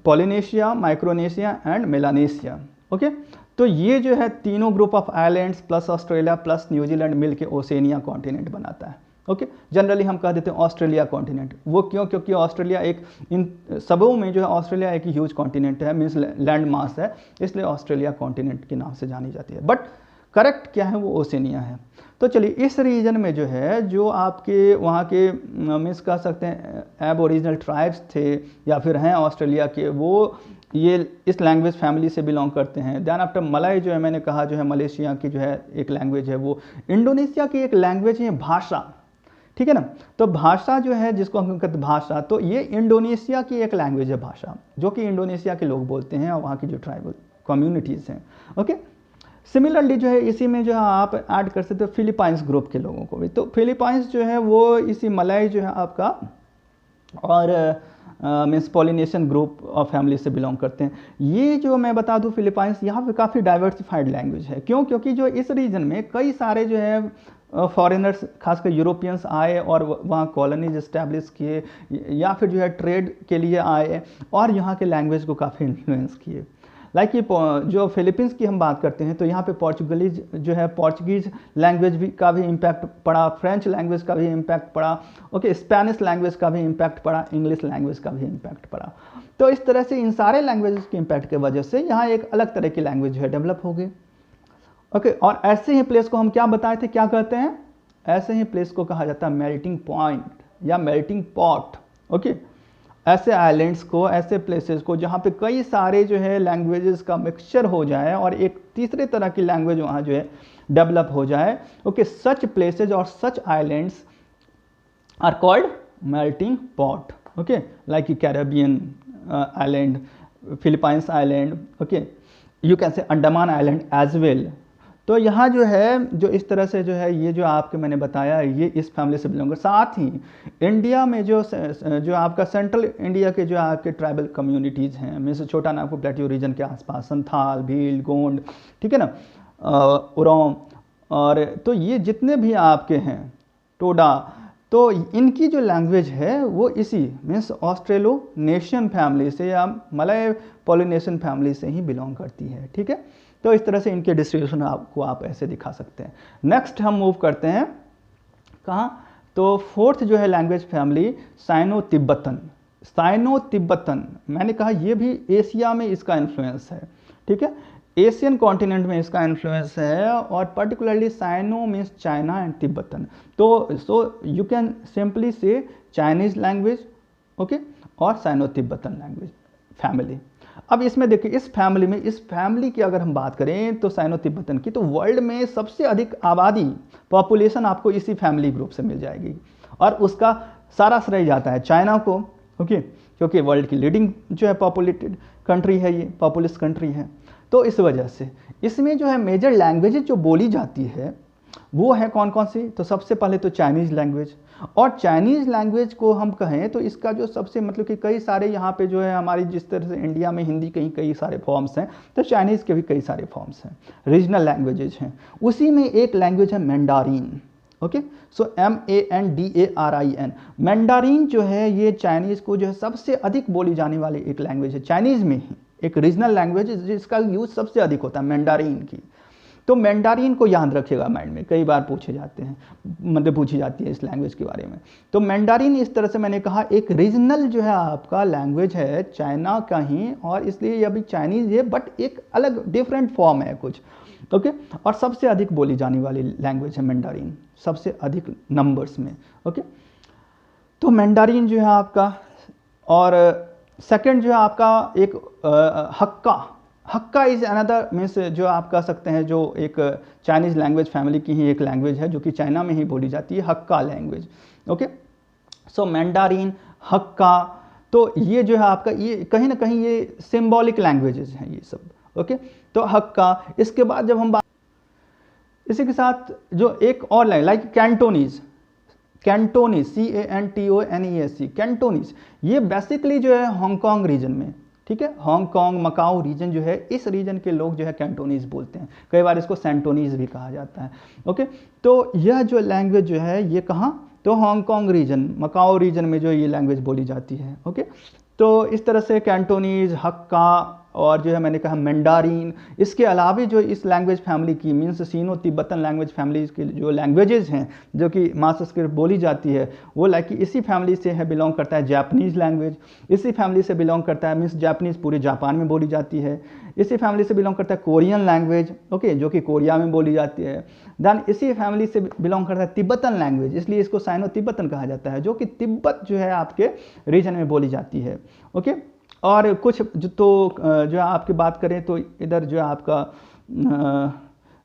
Polynesia, Micronesia and Melanesia, okay. तो ये जो है तीनों group of islands plus Australia plus New Zealand मिलके ओशनिया कॉन्टिनेंट बनाता है, ओके। जनरली हम कह देते हैं ऑस्ट्रेलिया कॉन्टिनेंट, वो क्यों, क्योंकि ऑस्ट्रेलिया एक, इन सबों में जो है ऑस्ट्रेलिया एक ह्यूज कॉन्टिनेंट है, मीन्स लैंड मास है, इसलिए ऑस्ट्रेलिया कॉन्टिनेंट के नाम से जानी जाती है। बट करेक्ट क्या है, वो ओशनिया है। तो चलिए इस रीजन में जो है जो आपके वहाँ के मीन्स कह सकते हैं एबोरिजिनल ट्राइब्स थे या फिर हैं ऑस्ट्रेलिया के, वो ये इस लैंग्वेज फैमिली से बिलोंग करते हैं। दैन आफ्टर मलाय जो है मैंने कहा जो है मलेशिया की जो है एक लैंग्वेज है, वो इंडोनेशिया की एक लैंग्वेज है भाषा, ठीक है ना। तो भाषा जो है जिसको हम कहते हैं भाषा, तो ये इंडोनेशिया की एक लैंग्वेज है भाषा, जो कि इंडोनेशिया के लोग बोलते हैं और वहाँ की जो ट्राइबल कम्युनिटीज़ हैं, ओके। सिमिलरली जो है इसी में जो है आप ऐड कर सकते हो फिलीपाइंस ग्रुप के लोगों को भी। तो फिलीपाइंस जो है वो इसी मलाय जो है आपका और means Polynesian group of family से बिलोंग करते हैं। ये जो मैं बता दूं फिलीपाइंस यहाँ पे काफ़ी डाइवर्सिफाइड लैंग्वेज है, क्यों, क्योंकि जो इस रीजन में कई सारे जो है फॉरेनर्स खासकर यूरोपियंस आए और वहाँ कॉलोनीज इस्टेब्लिश किए या फिर जो है ट्रेड के लिए आए और यहाँ के लैंग्वेज को काफ़ी इन्फ्लुएंस किए। लाइक ये जो फिलीपींस की हम बात करते हैं तो यहाँ पे पोर्चुगीज जो है, पोर्चुगीज लैंग्वेज भी का भी इम्पैक्ट पड़ा, फ्रेंच लैंग्वेज का भी इम्पैक्ट पड़ा, ओके, स्पेनिश लैंग्वेज का भी इम्पैक्ट पड़ा, इंग्लिश लैंग्वेज का भी इम्पैक्ट पड़ा। तो इस तरह से इन सारे लैंग्वेजेस के इम्पैक्ट की वजह से यहाँ एक अलग तरह की लैंग्वेज जो है डेवलप हो गई, ओके। और ऐसे ही प्लेस को हम क्या बताए थे, क्या कहते हैं, ऐसे ही प्लेस को कहा जाता है मेल्टिंग पॉइंट या मेल्टिंग पॉट, ओके। ऐसे आइलैंड्स को, ऐसे प्लेसेस को जहाँ पे कई सारे जो है लैंग्वेजेस का मिक्सचर हो जाए और एक तीसरे तरह की लैंग्वेज वहाँ जो है डेवलप हो जाए, ओके। सच प्लेसेस और such islands are called melting pot, okay. Like Caribbean island, Philippines island, okay, you can say Andaman island as well. तो यहाँ जो है जो इस तरह से जो है ये जो आपके मैंने बताया ये इस फैमिली से बिलोंग कर। साथ ही इंडिया में जो आपका सेंट्रल इंडिया के जो आपके ट्राइबल कम्युनिटीज़ हैं, मीन्स छोटा नागपुर प्लेट्यू रीजन के आसपास संथाल, भील, गोंड, ठीक है ना, उरांव, और तो ये जितने भी आपके हैं टोडा, तो इनकी जो लैंग्वेज है वो इसी मीन्स ऑस्ट्रेलोनेशियन फैमिली से या मलय पॉलिनेशियन फैमिली से ही बिलोंग करती है, ठीक है। तो इस तरह से इनके डिस्ट्रीब्यूशन आपको आप ऐसे दिखा सकते हैं। नेक्स्ट हम मूव करते हैं कहाँ, तो फोर्थ जो है language family Sino Tibetan. Sino Tibetan मैंने कहा ये भी एशिया में इसका इन्फ्लुएंस है, ठीक है, एशियन कॉन्टिनेंट में इसका इन्फ्लुएंस है, और particularly Sino means China and Tibetan. तो so you can simply say Chinese language, okay, और साइनो तिब्बतन लैंग्वेज फैमिली। अब इसमें देखिए इस फैमिली में, इस फैमिली की अगर हम बात करें तो साइनो तिब्बतन की, तो वर्ल्ड में सबसे अधिक आबादी, पॉपुलेशन आपको इसी फैमिली ग्रुप से मिल जाएगी, और उसका सारा श्रेय जाता है चाइना को, ओके, क्योंकि वर्ल्ड की लीडिंग जो है पॉपुलेटेड कंट्री है, ये पॉपुलस कंट्री है। तो इस वजह से इसमें जो है मेजर लैंग्वेजेज जो बोली जाती है वो है कौन कौन सी, तो सबसे पहले तो चाइनीज़ लैंग्वेज। और चाइनीज़ लैंग्वेज को हम कहें तो इसका जो सबसे मतलब कि कई सारे यहाँ पे जो है हमारी जिस तरह से इंडिया में हिंदी कई सारे फॉर्म्स हैं, तो चाइनीज़ के भी कई सारे फॉर्म्स हैं, रीजनल लैंग्वेजेज हैं। उसी में एक लैंग्वेज है मैंडारिन, ओके, सो MANDARIN। मैंडारिन जो है ये चाइनीज़ को जो है सबसे अधिक बोली जाने वाली एक लैंग्वेज है, चाइनीज़ में ही एक रीजनल लैंग्वेज जिसका यूज़ सबसे अधिक होता है मैंडारिन की। तो मैंडारिन को याद रखिएगा माइंड में, कई बार पूछे जाते हैं, मतलब पूछी जाती है इस लैंग्वेज के बारे में। तो मैंडारिन इस तरह से मैंने कहा एक रीजनल जो है आपका लैंग्वेज है चाइना का ही, और इसलिए ये अभी चाइनीज़ है बट एक अलग डिफरेंट फॉर्म है कुछ। ओके, और सबसे अधिक बोली जाने वाली लैंग्वेज है मैंडारिन, सबसे अधिक नंबर्स में। ओके, तो मैंडारिन जो है आपका, और सेकंड जो है आपका एक हक्का। हक्का इज़ अनदर मीन्स जो आप कह सकते हैं जो एक चाइनीज़ लैंग्वेज फैमिली की ही एक लैंग्वेज है जो कि चाइना में ही बोली जाती है, हक्का लैंग्वेज। ओके, सो मैंडारिन, हक्का, तो ये जो है आपका ये कहीं ना कहीं ये सिंबॉलिक लैंग्वेजेस हैं ये सब। ओके, तो हक्का। इसके बाद जब हम बात, इसी के साथ जो एक और like Cantonese, Cantonese CANTONESE, Cantonese, ये बेसिकली जो है हांगकांग रीजन में, ठीक है, हांगकांग मकाओ रीजन जो है, इस रीजन के लोग जो है कैंटोनीज बोलते हैं, कई बार इसको सेंटोनीज भी कहा जाता है। ओके, तो यह जो लैंग्वेज जो है ये कहाँ, तो हांगकांग रीजन, मकाओ रीजन में जो ये लैंग्वेज बोली जाती है। ओके, तो इस तरह से कैंटोनीज, हक्का, और जो है मैंने कहा मैंडारिन। इसके अलावा जो इस लैंग्वेज फैमिली की मीन्स सीनो तिब्बतन लैंग्वेज फैमिली की जो लैंग्वेजेस हैं जो कि मास्टर स्क्रिप्ट बोली जाती है, वो लाइक इसी फैमिली से है, बिलोंग करता है जापानीज़ लैंग्वेज, इसी फैमिली से बिलोंग करता है, मीन्स जापानीज़ पूरे जापान में बोली जाती है। इसी फैमिली से बिलोंग करता है कोरियन लैंग्वेज, ओके, जो कि कोरिया में बोली जाती है। देन इसी फैमिली से बिलोंग करता है तिब्बतन लैंग्वेज, इसलिए इसको साइनो तिब्बतन कहा जाता है, जो कि तिब्बत जो है आपके रीजन में बोली जाती है। ओके, और कुछ जो आपकी बात करें तो इधर जो आपका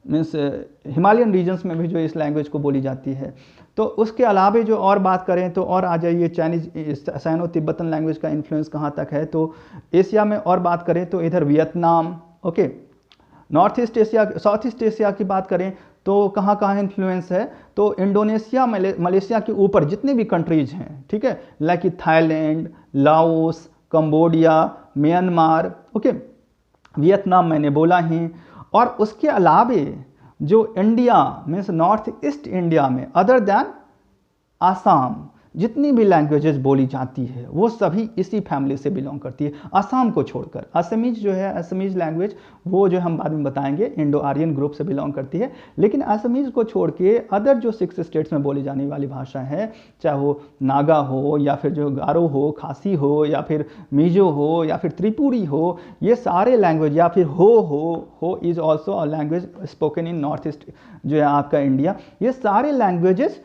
मीन्स हिमालयन रीजन्स में भी जो इस लैंग्वेज को बोली जाती है। तो उसके अलावा जो और बात करें तो और आ जाइए, चाइनीज़ साइनो तिब्बतन लैंग्वेज का इन्फ्लुएंस कहाँ तक है, तो एशिया में और बात करें तो इधर Vietnam, okay, north east Asia, south East Asia की बात करें तो कहाँ कहाँ इन्फ्लुएंस है, तो इंडोनेशिया, मलेशिया के ऊपर जितने भी कंट्रीज़ हैं, ठीक है, like Thailand, Laos, Cambodia, Myanmar, okay, Vietnam मैंने बोला ही। और उसके अलावे जो India means north east India में अदर दैन आसाम जितनी भी लैंग्वेजेस बोली जाती है वो सभी इसी फैमिली से बिलोंग करती है, आसाम को छोड़कर। असमीज जो है, असमीज लैंग्वेज वो जो हम बाद में बताएंगे इंडो आर्यन ग्रुप से बिलोंग करती है, लेकिन असमीज को छोड़ के अदर जो 6 स्टेट्स में बोली जाने वाली भाषा है, चाहे वो नागा हो या फिर जो गारो हो, खासी हो या फिर मिजो हो या फिर त्रिपुरी हो, ये सारे लैंग्वेज, या फिर हो is also a language spoken in north east जो है आपका इंडिया, ये सारे लैंग्वेजेस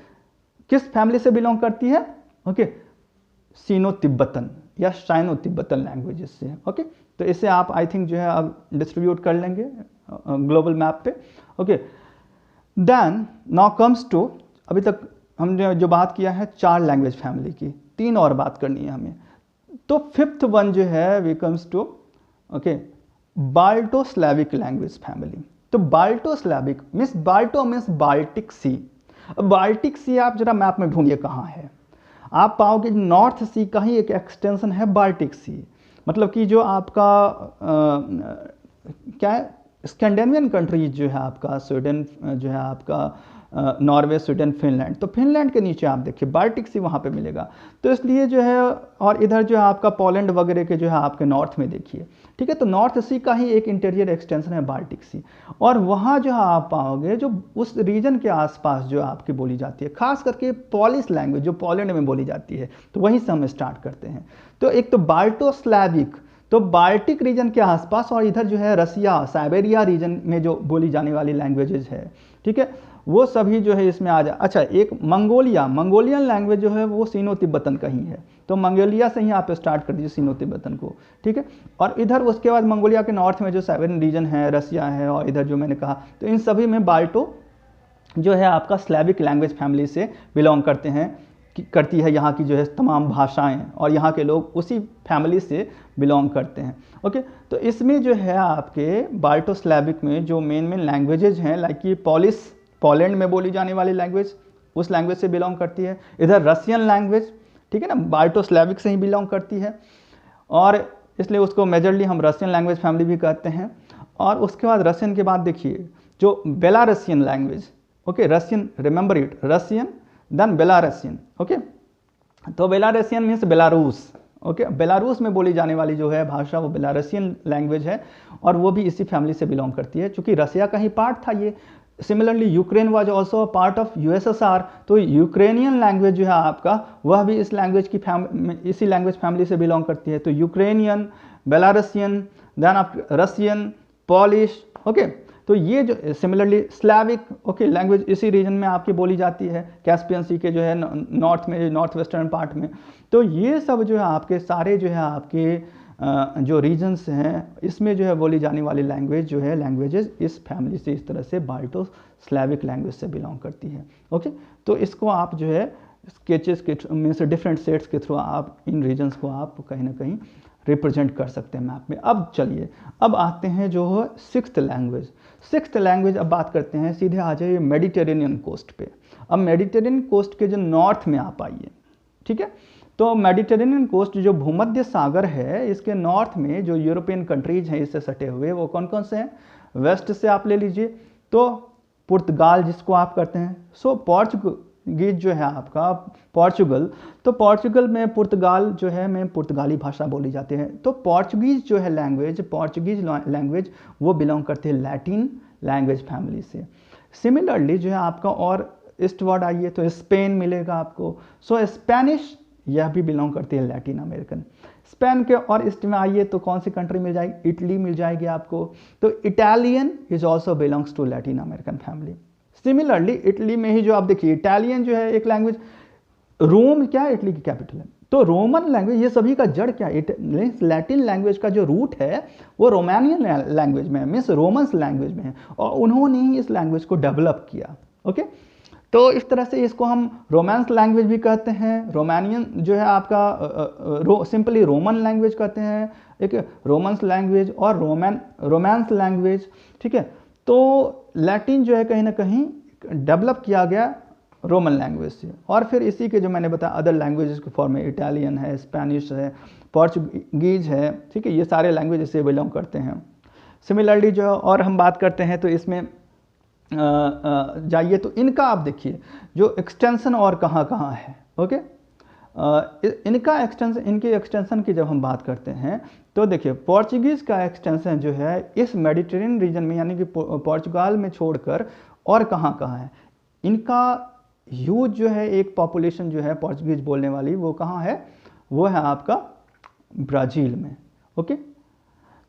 किस फैमिली से बिलोंग करती है, ओके, सीनो तिब्बतन या साइनो तिब्बतन लैंग्वेजेस से। ओके, तो इसे आप आई थिंक जो है अब डिस्ट्रीब्यूट कर लेंगे ग्लोबल मैप पे। Okay, then now comes to, अभी तक हमने जो बात किया है 4 लैंग्वेज फैमिली की, 3 और बात करनी है हमें। तो 5th वन जो है we comes to, okay, Balto Slavic language family. तो Balto Slavic means, Balto means Baltic sea. Baltic sea आप जरा मैप में ढूंढिए कहाँ है, आप पाओगे नॉर्थ सी का ही एक एक्सटेंशन है बाल्टिक सी, मतलब कि जो आपका क्या है, स्कैंडिनेवियन कंट्रीज जो है आपका, स्वीडन जो है आपका, नॉर्वे, स्वीडन, फिनलैंड, तो फिनलैंड के नीचे आप देखिए बाल्टिक सी वहाँ पे मिलेगा। तो इसलिए जो है, और इधर जो है आपका पोलैंड वगैरह के जो है आपके नॉर्थ में देखिए, ठीक है, तो नॉर्थ सी का ही एक इंटीरियर एक्सटेंशन है बाल्टिक सी, और वहाँ जो है आप पाओगे जो उस रीजन के आसपास जो आपकी बोली जाती है, खास करके पॉलिश लैंग्वेज जो पोलैंड में बोली जाती है, तो वहीं से हम स्टार्ट करते हैं। तो एक तो बाल्टो स्लैविक, तो बाल्टिक रीजन के आसपास, और इधर जो है रसिया, साइबेरिया रीजन में जो बोली जाने वाली लैंग्वेजेज है, ठीक है, वो सभी जो है इसमें आ जाए। अच्छा, एक मंगोलिया, मंगोलियन लैंग्वेज जो है वो सीनो तिब्बतन का ही है, तो मंगोलिया से ही आप स्टार्ट कर दीजिए सीनो तिब्बतन को, ठीक है। और इधर उसके बाद मंगोलिया के नॉर्थ में जो साइबेरियन रीजन है, रसिया है, और इधर जो मैंने कहा, तो इन सभी में बाल्टो जो है आपका स्लैविक लैंग्वेज फैमिली से बिलोंग करते हैं, करती है यहाँ की जो है तमाम भाषाएं, और यहाँ के लोग उसी फैमिली से बिलोंग करते हैं। ओके, तो इसमें जो है आपके बाल्टो स्लैविक में जो मेन लैंग्वेजेज हैं, लाइक ये पॉलिश, पोलैंड में बोली जाने वाली लैंग्वेज, उस लैंग्वेज से बिलोंग करती है। इधर रसियन लैंग्वेज, ठीक है ना, बाल्टो स्लैविक से ही बिलोंग करती है, और इसलिए उसको मेजरली हम रसियन लैंग्वेज फैमिली भी कहते हैं। और उसके बाद रसियन के बाद देखिए जो Belarusian language, okay, Russian, remember it, Russian then Belarusian, okay. तो Belarusian means Belarus, okay. Belarus में बोली जाने वाली जो है भाषा वो बेलारसियन लैंग्वेज है और वो भी इसी फैमिली से बिलोंग करती है, चूंकि रसिया का ही पार्ट था ये। Similarly Ukraine was also a part of USSR, तो यूक्रेनियन लैंग्वेज जो है आपका वह भी इस लैंग्वेज की इसी लैंग्वेज फैमिली से बिलोंग करती है। तो यूक्रेनियन, बेलारसियन, देन आप रसियन, पॉलिश, ओके। तो ये जो सिमिलरली स्लैविक, ओके, लैंग्वेज इसी रीजन में आपकी बोली जाती है, कैस्पियन सी के जो है नॉर्थ में, नॉर्थ वेस्टर्न पार्ट में। तो ये सब जो है आपके सारे जो है आपके जो रीजन्स हैं इसमें जो है बोली जाने वाली लैंग्वेज जो है, लैंग्वेजेस इस फैमिली से इस तरह से बाल्टो स्लैविक लैंग्वेज से बिलोंग करती है, ओके। तो इसको आप जो है स्केचेस के मीन्स डिफरेंट सेट्स के थ्रू आप इन रीजन्स को आप कहीं ना कहीं रिप्रेजेंट कर सकते हैं मैप में। अब चलिए, अब आते हैं जो है सिक्स्थ लैंग्वेज। सिक्स्थ लैंग्वेज अब बात करते हैं, सीधे आ जाइए मेडिटेरेनियन कोस्ट पे। अब मेडिटेरेनियन कोस्ट के जो नॉर्थ में आप आइए, ठीक है। तो मेडिटेरेनियन कोस्ट जो भूमध्य सागर है, इसके नॉर्थ में जो यूरोपियन कंट्रीज हैं इससे सटे हुए, वो कौन कौन से हैं? वेस्ट से आप ले लीजिए तो पुर्तगाल जिसको आप करते हैं, सो पोर्चुगीज जो है आपका पोर्चुगल, तो पोर्चुगल में पुर्तगाल जो है में पुर्तगाली भाषा बोली जाती है। तो पोर्चुगीज जो है लैंग्वेज, पोर्चुगीज लैंग्वेज वो बिलोंग करते हैं लैटिन लैंग्वेज फैमिली से। सिमिलरली जो है आपका और ईस्टवर्ड आइए तो स्पेन मिलेगा आपको। सो स्पेनिश यह भी बिलोंग करती है लैटिन अमेरिकन। स्पेन के और ईस्ट में आइए तो कौन सी कंट्री मिल जाएगी? इटली मिल जाएगी आपको। तो Italian is also belongs to Latin American family. Similarly Italy में ही जो आप देखिए इटालियन जो है एक लैंग्वेज, रोम क्या है? इटली की कैपिटल है। तो रोमन लैंग्वेज, ये सभी का जड़ क्या है? लैटिन लैंग्वेज का जो रूट है वो रोमानियन लैंग्वेज में है, मीन्स रोमन्स लैंग्वेज में है, और उन्होंने ही इस लैंग्वेज को डेवलप किया, ओके। तो इस तरह से इसको हम रोमांस लैंग्वेज भी कहते हैं। रोमानियन जो है आपका सिंपली रोमन लैंग्वेज कहते हैं, एक रोमन्स लैंग्वेज और रोमांस लैंग्वेज, ठीक है। तो लैटिन जो है कहीं ना कहीं डेवलप किया गया रोमन लैंग्वेज से, और फिर इसी के जो मैंने बताया अदर लैंग्वेजेस के फॉर्म में इटालियन है, स्पेनिश है, पोर्चुगीज है, ठीक है, ये सारे लैंग्वेज इससे बिलोंग करते हैं। सिमिलरली जो और हम बात करते हैं तो इसमें जाइए तो इनका आप देखिए जो एक्सटेंशन और कहाँ कहाँ है, ओके। इनका एक्सटेंशन, इनके एक्सटेंशन की जब हम बात करते हैं तो देखिए पोर्चुगीज़ का एक्सटेंशन जो है इस मेडिटेरेनियन रीजन में यानी कि पोर्चुगाल में छोड़कर और कहाँ कहाँ है, इनका ह्यूज जो है एक पॉपुलेशन जो है पोर्चुगीज बोलने वाली वो कहाँ है? वो है आपका ब्राज़ील में, ओके।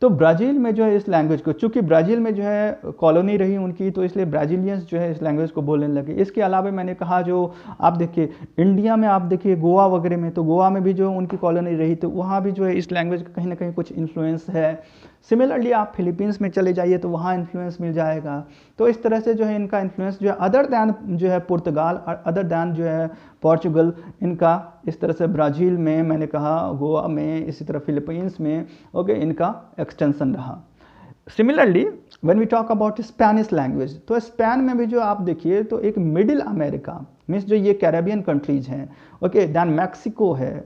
तो ब्राज़ील में जो है इस लैंग्वेज को, चूँकि ब्राज़ील में जो है कॉलोनी रही उनकी, तो इसलिए ब्राज़ीलियंस जो है इस लैंग्वेज को बोलने लगे। इसके अलावा मैंने कहा जो आप देखिए इंडिया में, आप देखिए गोवा वगैरह में, तो गोवा में भी जो उनकी कॉलोनी रही तो वहाँ भी जो है इस लैंग्वेज का कहीं ना कहीं कुछ इन्फ्लुएंस है। सिमिलरली आप फिलीपींस में चले जाइए तो वहाँ इन्फ्लुएंस मिल जाएगा। तो इस तरह से जो है इनका इन्फ्लुएंस जो है अदर दैन जो है पुर्तगाल, अदर दैन जो है पोर्चुगल, इनका इस तरह से ब्राज़ील में मैंने कहा, गोवा में, इसी तरह फिलीपींस में, ओके, इनका एक्सटेंशन रहा। Similarly when we talk about Spanish language, तो स्पेन में भी जो आप देखिए तो एक मिडिल अमेरिका मीन्स जो ये कैरेबियन कंट्रीज हैं, ओके, देन मैक्सिको है,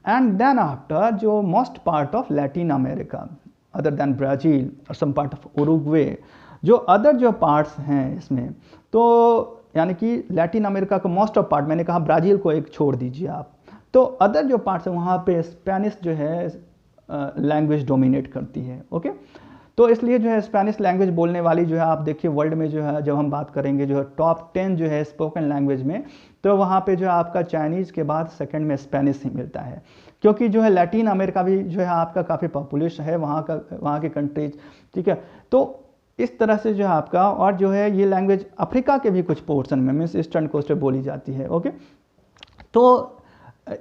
एंड देन आफ्टर जो most part of Latin America other than Brazil और सम पार्ट ऑफ उरुग्वे, जो अदर जो पार्ट्स हैं इसमें, तो यानी कि लैटिन अमेरिका का मोस्ट ऑफ पार्ट, मैंने कहा ब्राज़ील को एक छोड़ दीजिए आप, तो अदर जो पार्ट्स हैं वहाँ पे स्पेनिश जो है लैंग्वेज डोमिनेट करती है, ओके। तो इसलिए जो है स्पेनिश लैंग्वेज बोलने वाली जो है आप देखिए वर्ल्ड में जो है जब हम बात करेंगे जो है टॉप 10 जो है स्पोकन लैंग्वेज में, तो वहाँ पे जो है आपका चाइनीज़ के बाद सेकंड में स्पेनिश ही मिलता है, क्योंकि जो है लैटिन अमेरिका भी जो है आपका काफ़ी पॉपुलेशन है वहाँ के कंट्रीज, ठीक है। तो इस तरह से जो है आपका, और जो है ये लैंग्वेज अफ्रीका के भी कुछ पोर्शन में मीन्स ईस्टर्न कोस्ट पे बोली जाती है, ओके। तो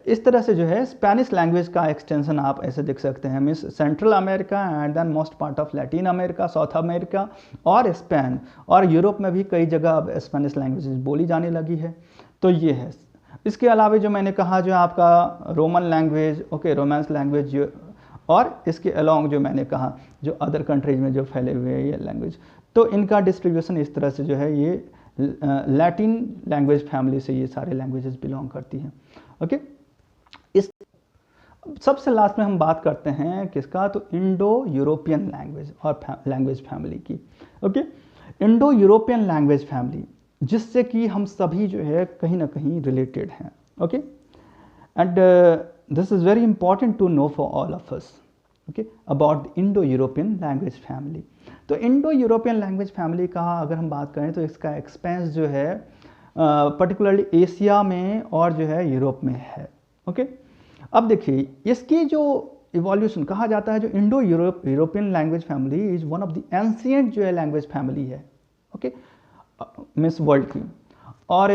इस तरह से जो है स्पेनिश लैंग्वेज का एक्सटेंशन आप ऐसे देख सकते हैं, means central America and then most part of Latin America, South America और स्पेन, और यूरोप में भी कई जगह अब स्पेनिश लैंग्वेज बोली जाने लगी है। तो ये है। इसके अलावा जो मैंने कहा जो आपका Roman language, okay, romance language, और इसके अलोंग जो मैंने कहा जो अदर कंट्रीज में जो फैले हुए हैं ये लैंग्वेज, तो इनका डिस्ट्रीब्यूशन इस तरह से जो है ये लैटिन लैंग्वेज फैमिली से ये सारे लैंग्वेजेस बिलोंग करती हैं, ओके। इस सबसे लास्ट में हम बात करते हैं किसका? तो इंडो यूरोपियन लैंग्वेज और लैंग्वेज फैमिली की, okay. Indo European language family, जिससे कि हम सभी जो है कहीं ना कहीं रिलेटेड हैं। Okay, and this is very important to know for all of us, okay, about Indo European language family. तो इंडो यूरोपियन लैंग्वेज फैमिली का अगर हम बात करें तो इसका एक्सपेंस जो है पर्टिकुलरली एशिया में और जो है यूरोप में है। ओके, अब देखिए इसकी जो इवोल्यूशन कहा जाता है, जो Indo European language family is one of the ancient जो है लैंग्वेज फैमिली है। ओके, मिस वर्ल्ड की, और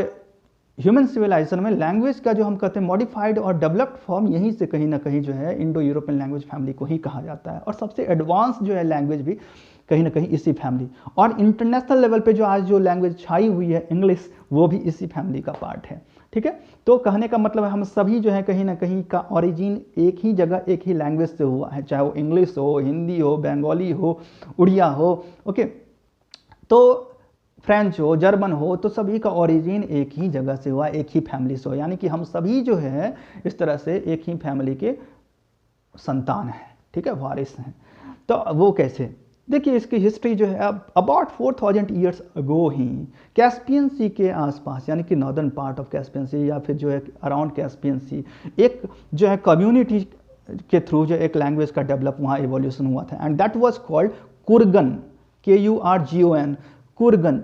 ह्यूमन सिविलाइजेशन में लैंग्वेज का जो हम कहते हैं मॉडिफाइड और डेवलप्ड फॉर्म यहीं से कहीं ना कहीं जो है इंडो यूरोपियन लैंग्वेज फैमिली को ही कहा जाता है, और सबसे एडवांस जो है लैंग्वेज भी कहीं ना कहीं इसी फैमिली, और इंटरनेशनल लेवल पे जो आज जो लैंग्वेज छाई हुई है इंग्लिश, वो भी इसी फैमिली का पार्ट है। ठीक है, तो कहने का मतलब है हम सभी जो है कहीं ना कहीं का ओरिजिन एक ही जगह एक ही लैंग्वेज से हुआ है, चाहे वो इंग्लिश हो, हिंदी हो, बंगाली हो, उड़िया हो। ओके, तो फ्रेंच हो, जर्मन हो, तो सभी का ओरिजिन एक ही जगह से हुआ, एक ही फैमिली से हो, यानी कि हम सभी जो है इस तरह से एक ही फैमिली के संतान हैं। ठीक है, वारिस हैं। तो वो कैसे, देखिए इसकी हिस्ट्री जो है अब अबाउट 4000 ईयर्स अगो ही कैस्पियन सी के आसपास, यानी कि northern part of Caspian sea या फिर जो है अराउंड कैस्पियन सी, एक जो है कम्युनिटी के थ्रू जो एक लैंग्वेज का डेवलप वहाँ इवोल्यूशन हुआ था, and that was called Kurgan, KURGON, Kurgan,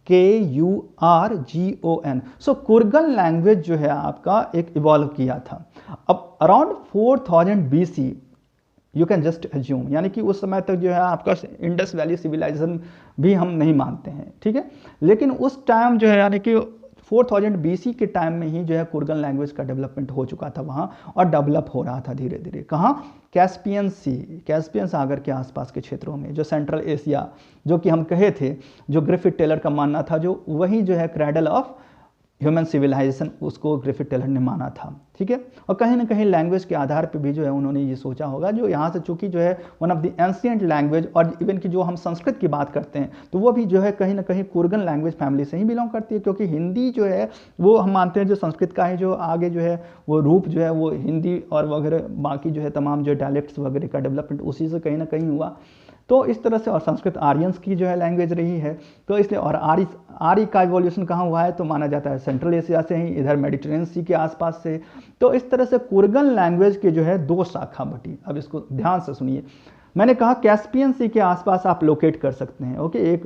KURGON। So Kurgan language जो है आपका एक इवॉल्व किया था। अब around 4000 BC you can just assume, यानी कि उस समय तक जो है आपका इंडस वैली सिविलाइजेशन भी हम नहीं मानते हैं। ठीक है, लेकिन उस टाइम जो है यानी कि 4000 BC के टाइम में ही जो है कुर्गन लैंग्वेज का डेवलपमेंट हो चुका था वहाँ, और डेवलप हो रहा था धीरे धीरे। कहाँ, कैस्पियन सी, कैस्पियन सागर के आसपास के क्षेत्रों में, जो सेंट्रल एशिया, जो कि हम कहे थे, जो ग्रिफिथ टेलर का मानना था, जो वही जो है क्रेडल ऑफ ह्यूमन सिविलाइजेशन उसको ग्रिफिथ टेलर ने माना था। ठीक है, और कहीं ना कहीं लैंग्वेज के आधार पे भी जो है उन्होंने ये सोचा होगा, जो यहाँ से चूंकि जो है one of the ancient language, और इवन की जो हम संस्कृत की बात करते हैं तो वो भी जो है कहीं ना कहीं कुर्गन लैंग्वेज फैमिली से ही बिलोंग करती है, क्योंकि हिंदी जो है वो हम मानते हैं जो संस्कृत का है, जो आगे जो है वो रूप जो है वो हिंदी और वगैरह बाकी जो है तमाम जो डायलेक्ट्स वगैरह का डेवलपमेंट उसी से कहीं ना कहीं हुआ। तो इस तरह से, और संस्कृत आर्यंस की जो है लैंग्वेज रही है, तो इसलिए, और आर्य का इवोल्यूशन कहाँ हुआ है तो माना जाता है सेंट्रल एशिया से ही, इधर मेडिटेरियन सी के आसपास से। तो इस तरह से कुर्गन लैंग्वेज के जो है दो शाखा बटी। अब इसको ध्यान से सुनिए, मैंने कहा कैस्पियन सी के आसपास आप लोकेट कर सकते हैं। ओके, एक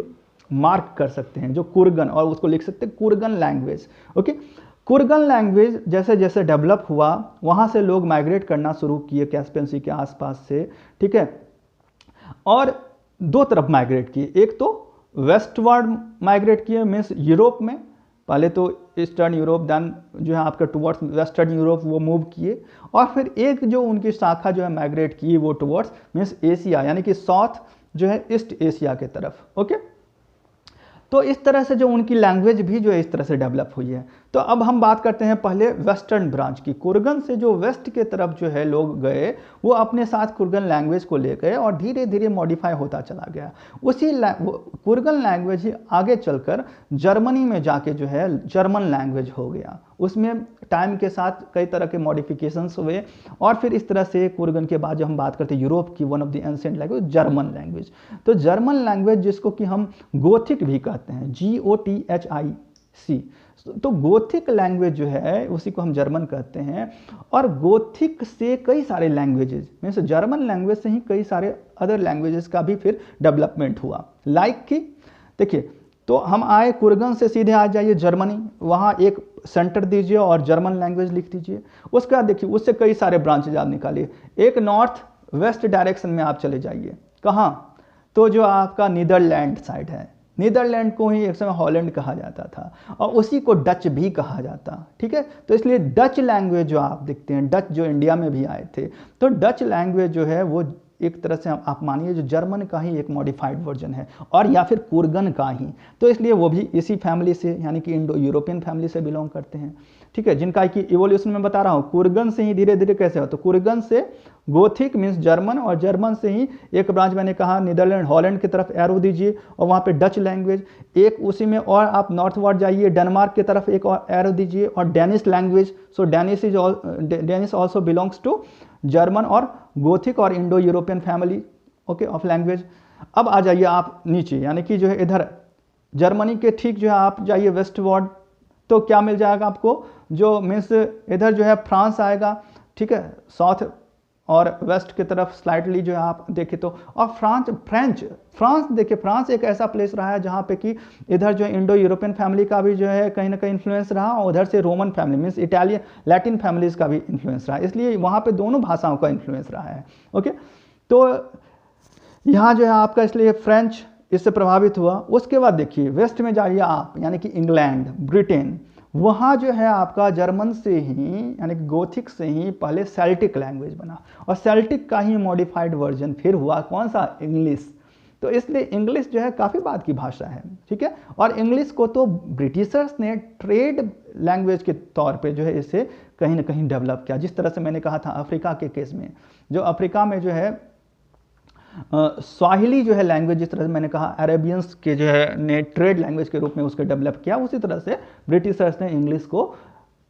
मार्क कर सकते हैं जो कुर्गन, और उसको लिख सकते हैं कुर्गन लैंग्वेज। ओके, कुर्गन लैंग्वेज जैसे जैसे डेवलप हुआ, वहाँ से लोग माइग्रेट करना शुरू किए कैस्पियन सी के आसपास से। ठीक है, और दो तरफ माइग्रेट किए, एक तो वेस्टवर्ड माइग्रेट किए, मीन्स यूरोप में, पहले तो ईस्टर्न यूरोप, देन जो है आपका टुवर्ड्स वेस्टर्न यूरोप वो मूव किए, और फिर एक जो उनकी शाखा जो है माइग्रेट की वो टुवर्ड्स मीन्स एशिया, यानी कि साउथ जो है ईस्ट एशिया के तरफ। ओके, तो इस तरह से जो उनकी लैंग्वेज भी जो है इस तरह से डेवलप हुई है। तो अब हम बात करते हैं पहले वेस्टर्न ब्रांच की। कुर्गन से जो वेस्ट के तरफ जो है लोग गए, वो अपने साथ कुर्गन लैंग्वेज को ले गए और धीरे धीरे मॉडिफाई होता चला गया। उसी कुर्गन लैंग्वेज ही आगे चलकर जर्मनी में जाके जो है जर्मन लैंग्वेज हो गया। उसमें टाइम के साथ कई तरह के मॉडिफिकेशंस हुए, और फिर इस तरह से कुर्गन के बाद जो हम बात करते हैं यूरोप की one of the ancient language German language. तो जर्मन लैंग्वेज जिसको कि हम गोथिक भी कहते हैं, GOTHIC, तो गोथिक लैंग्वेज जो है उसी को हम जर्मन कहते हैं। और गोथिक से कई सारे लैंग्वेजेस, मीन्स जर्मन लैंग्वेज से ही कई सारे अदर लैंग्वेजेस का भी फिर डेवलपमेंट हुआ। लाइक कि देखिए, तो हम आए कुर्गन से सीधे आ जाइए जर्मनी, वहाँ एक सेंटर दीजिए और जर्मन लैंग्वेज लिख दीजिए। उसके बाद देखिए उससे कई सारे ब्रांचेज आप निकालिए। एक नॉर्थ वेस्ट डायरेक्शन में आप चले जाइए, कहाँ, तो जो आपका नीदरलैंड साइड है, नीदरलैंड को ही एक समय हॉलैंड कहा जाता था, और उसी को डच भी कहा जाता। ठीक है, तो इसलिए डच लैंग्वेज जो आप देखते हैं, डच जो इंडिया में भी आए थे, तो डच लैंग्वेज जो है वो एक तरह से आप मानिए जो जर्मन का ही एक मॉडिफाइड वर्जन है, और या फिर कुर्गन का ही। तो इसलिए वो भी इसी फैमिली से, यानी कि इंडो यूरोपियन फैमिली से बिलोंग करते हैं। ठीक है, जिनका कि इवोल्यूशन में बता रहा हूँ, कुर्गन से ही धीरे धीरे कैसे हो, तो कुर्गन से गोथिक मीन्स जर्मन, और जर्मन से ही एक ब्रांच मैंने कहा नीदरलैंड हॉलैंड की तरफ एरो दीजिए, और वहाँ पे डच लैंग्वेज एक उसी में, और आप नॉर्थवर्ड जाइए डेनमार्क की तरफ एक और एरो दीजिए, और Danish language. So Danish also belongs to German और गोथिक और Indo European family, okay, of language. अब आ जाइए आप नीचे, यानी कि जो है इधर जर्मनी के ठीक जो है आप जाइए वेस्ट वार्ड, तो क्या मिल जाएगा आपको, जो मीन्स इधर जो है फ्रांस आएगा, ठीक है, साउथ और वेस्ट की तरफ स्लाइटली जो है आप देखें तो, और फ्रांस देखिए, फ्रांस एक ऐसा प्लेस रहा है जहाँ पे कि इधर जो इंडो यूरोपियन फैमिली का भी जो है कहीं ना कहीं इन्फ्लुएंस रहा, और उधर से Roman family means Italian Latin families का भी इन्फ्लुएंस रहा, इसलिए वहाँ पे दोनों भाषाओं का इन्फ्लुएंस रहा है। ओके, तो यहाँ जो है आपका इसलिए फ्रेंच इससे प्रभावित हुआ। उसके बाद देखिए वेस्ट में जाइए आप, यानी कि इंग्लैंड, ब्रिटेन, वहाँ जो है आपका जर्मन से ही यानी कि गोथिक से ही पहले सेल्टिक लैंग्वेज बना, और सेल्टिक का ही मॉडिफाइड वर्जन फिर हुआ कौन सा, इंग्लिश। तो इसलिए इंग्लिश जो है काफ़ी बाद की भाषा है, ठीक है। और इंग्लिश को तो ब्रिटिशर्स ने ट्रेड लैंग्वेज के तौर पे जो है इसे कहीं ना कहीं डेवलप किया, जिस तरह से मैंने कहा था अफ्रीका के केस में, जो अफ्रीका में जो है स्वाहिली जो है लैंग्वेज, जिस तरह से मैंने कहा अरेबियंस के जो है ने ट्रेड लैंग्वेज के रूप में उसको डेवलप किया, उसी तरह से ब्रिटिशर्स ने इंग्लिश को